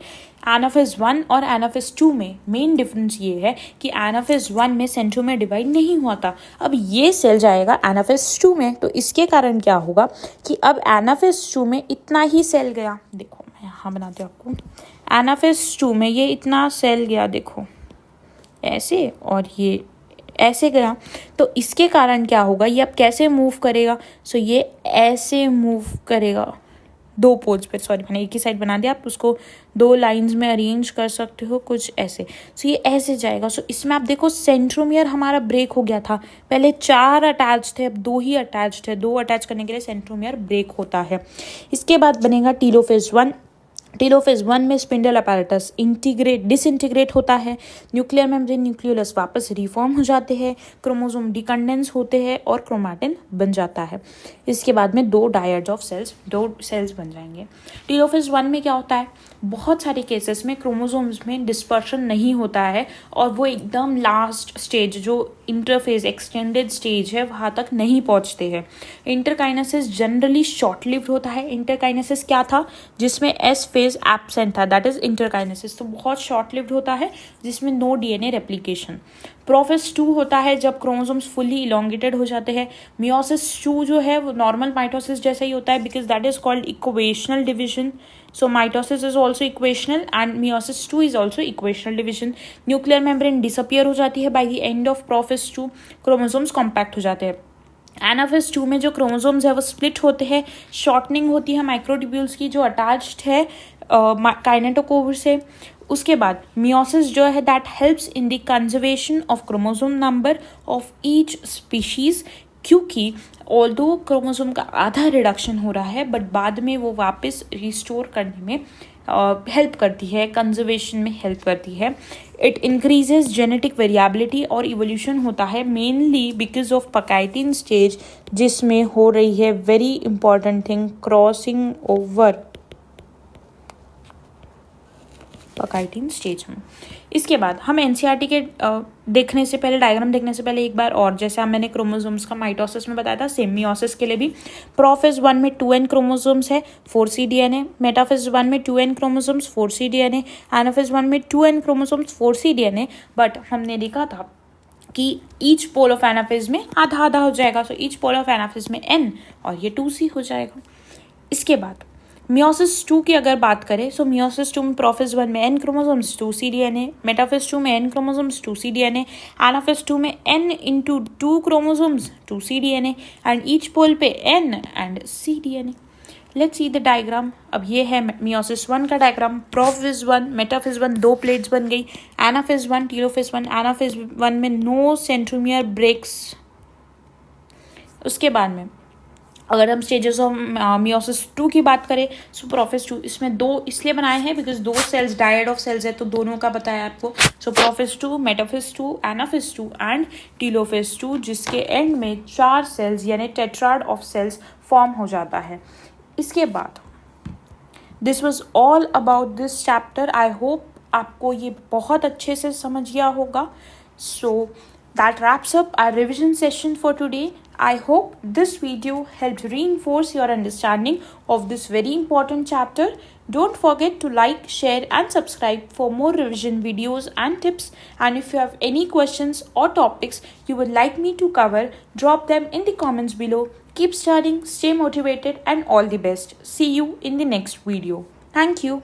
Anaphase 1 और एनाफेज 2 में मेन डिफरेंस ये है कि एनाफेज 1 में सेंट्रोमियर डिवाइड नहीं हुआ था, अब ये सेल जाएगा एनाफेज 2 में, तो इसके कारण क्या होगा कि अब एनाफेज 2 में इतना ही सेल गया। देखो मैं यहाँ बनाती हूँ आपको, एनाफेज 2 में ये इतना सेल गया, देखो ऐसे, और ये ऐसे गया, तो इसके कारण क्या होगा, ये अब कैसे मूव करेगा, सो ये ऐसे मूव करेगा 2 पोल्स पे, सॉरी मैंने एक ही साइड बना दिया, आप उसको 2 लाइंस में अरेंज कर सकते हो कुछ ऐसे। सो ये ऐसे जाएगा। सो इसमें आप देखो सेंट्रोमियर हमारा ब्रेक हो गया था, पहले 4 अटैच थे, अब 2 ही अटैच थे, 2 अटैच करने के लिए सेंट्रोमियर ब्रेक होता है। इसके बाद बनेगा टीलोफेज 1। टीलोफेज 1 में स्पिंडल अपैरेटस डिसइंटीग्रेट होता है, न्यूक्लियर मेम्ब्रेन न्यूक्लियोलस वापस रिफॉर्म हो जाते हैं, क्रोमोसोम डिकंडेंस होते हैं और क्रोमैटिन बन जाता है। इसके बाद में 2 डायड्स ऑफ सेल्स, 2 सेल्स बन जाएंगे। टीलोफेज 1 में क्या होता है, बहुत सारे केसेस में क्रोमोसोम्स में डिस्पर्शन नहीं होता है, और वो एकदम लास्ट स्टेज जो इंटरफेज एक्सटेंडेड स्टेज है वहाँ तक नहीं पहुँचते हैं। इंटरकाइनेसिस जनरली शॉर्ट लिव्ड होता है। इंटरकाइनेसिस क्या था, जिसमें एस फेज एब्सेंट था, दैट इज इंटरकाइनेसिस, तो बहुत शॉर्ट लिव्ड होता है, जिसमें नो डीएनए रेप्लिकेशन। प्रोफेज 2 होता है जब क्रोमोसोम्स फुली इलोंगेटेड हो जाते हैं। मियोसिस 2 जो है वो नॉर्मल माइटोसिस जैसा ही होता है, because that is called equational division. So mitosis is also equational and meiosis 2 is also equational division. Nuclear membrane disappear हो जाती है by the end of prophase 2, chromosomes compact हो जाते हैं। एनाफेज 2 में जो क्रोमोसोम्स है वो स्प्लिट होते हैं, शॉर्टनिंग होती है माइक्रोट्यूब्यूल्स की जो अटैच्ड है काइनेटोकोर से। उसके बाद मियोसिस जो है that helps in the conservation of chromosome number of each species, क्योंकि ऑल्दो क्रोमोसोम का आधा रिडक्शन हो रहा है, बट बाद में वो वापस रिस्टोर करने में हेल्प करती है, कंजर्वेशन में हेल्प करती है। इट इंक्रीजेज जेनेटिक वेरिएबिलिटी और इवोल्यूशन होता है mainly because of pachytene stage, जिसमें हो रही है very important thing, crossing over pachytene stage में। इसके बाद हम एनसीईआरटी के देखने से पहले, डायग्राम देखने से पहले एक बार और, जैसे मैंने क्रोमोसोम्स का माइटोसिस में बताया था, सेम मियोसिस के लिए भी प्रोफेज 1 में 2n क्रोमोसोम्स है, 4c डीएनए, मेटाफेज 1 में 2n chromosomes, 4c DNA, anaphase 1 में 2n chromosomes, 4c DNA, but हमने देखा था कि ईच पोल ऑफ एनाफेज में आधा आधा हो जाएगा, so each pole of anaphase में n और ये 2c हो जाएगा। इसके बाद मियोसिस 2 की अगर बात करें, सो मियोसिस 2 में प्रोफेज 1 में n chromosomes, 2c DNA, metaphase 2 में n chromosomes, 2c DNA, anaphase 2 में n into 2 chromosomes, 2c DNA, and each pole पे n and c DNA. Let's see the diagram. अब ये है मियोसिस 1 का डायग्राम, प्रोफेज 1, मेटाफेज 1 2 प्लेट्स बन गई, anaphase 1, telophase 1, anaphase 1 में नो सेंट्रोमियर ब्रेक्स। उसके बाद में अगर हम स्टेजेस ऑफ मियोसिस 2 की बात करें, सो प्रोफेज 2, इसमें 2 इसलिए बनाए हैं because 2 cells dyad of cells है, तो दोनों का बताया आपको। So prophase 2, metaphase 2, anaphase 2 and telophase 2, जिसके एंड में 4 सेल्स यानी टेट्राड ऑफ सेल्स फॉर्म हो जाता है। इसके बाद this was all about this chapter. I hope आपको ये बहुत अच्छे से समझ गया होगा। सो that wraps up our revision session for today. I hope this video helped reinforce your understanding of this very important chapter. Don't forget to like, share and subscribe for more revision videos and tips. And if you have any questions or topics you would like me to cover, drop them in the comments below. Keep studying, stay motivated and all the best. See you in the next video. Thank you.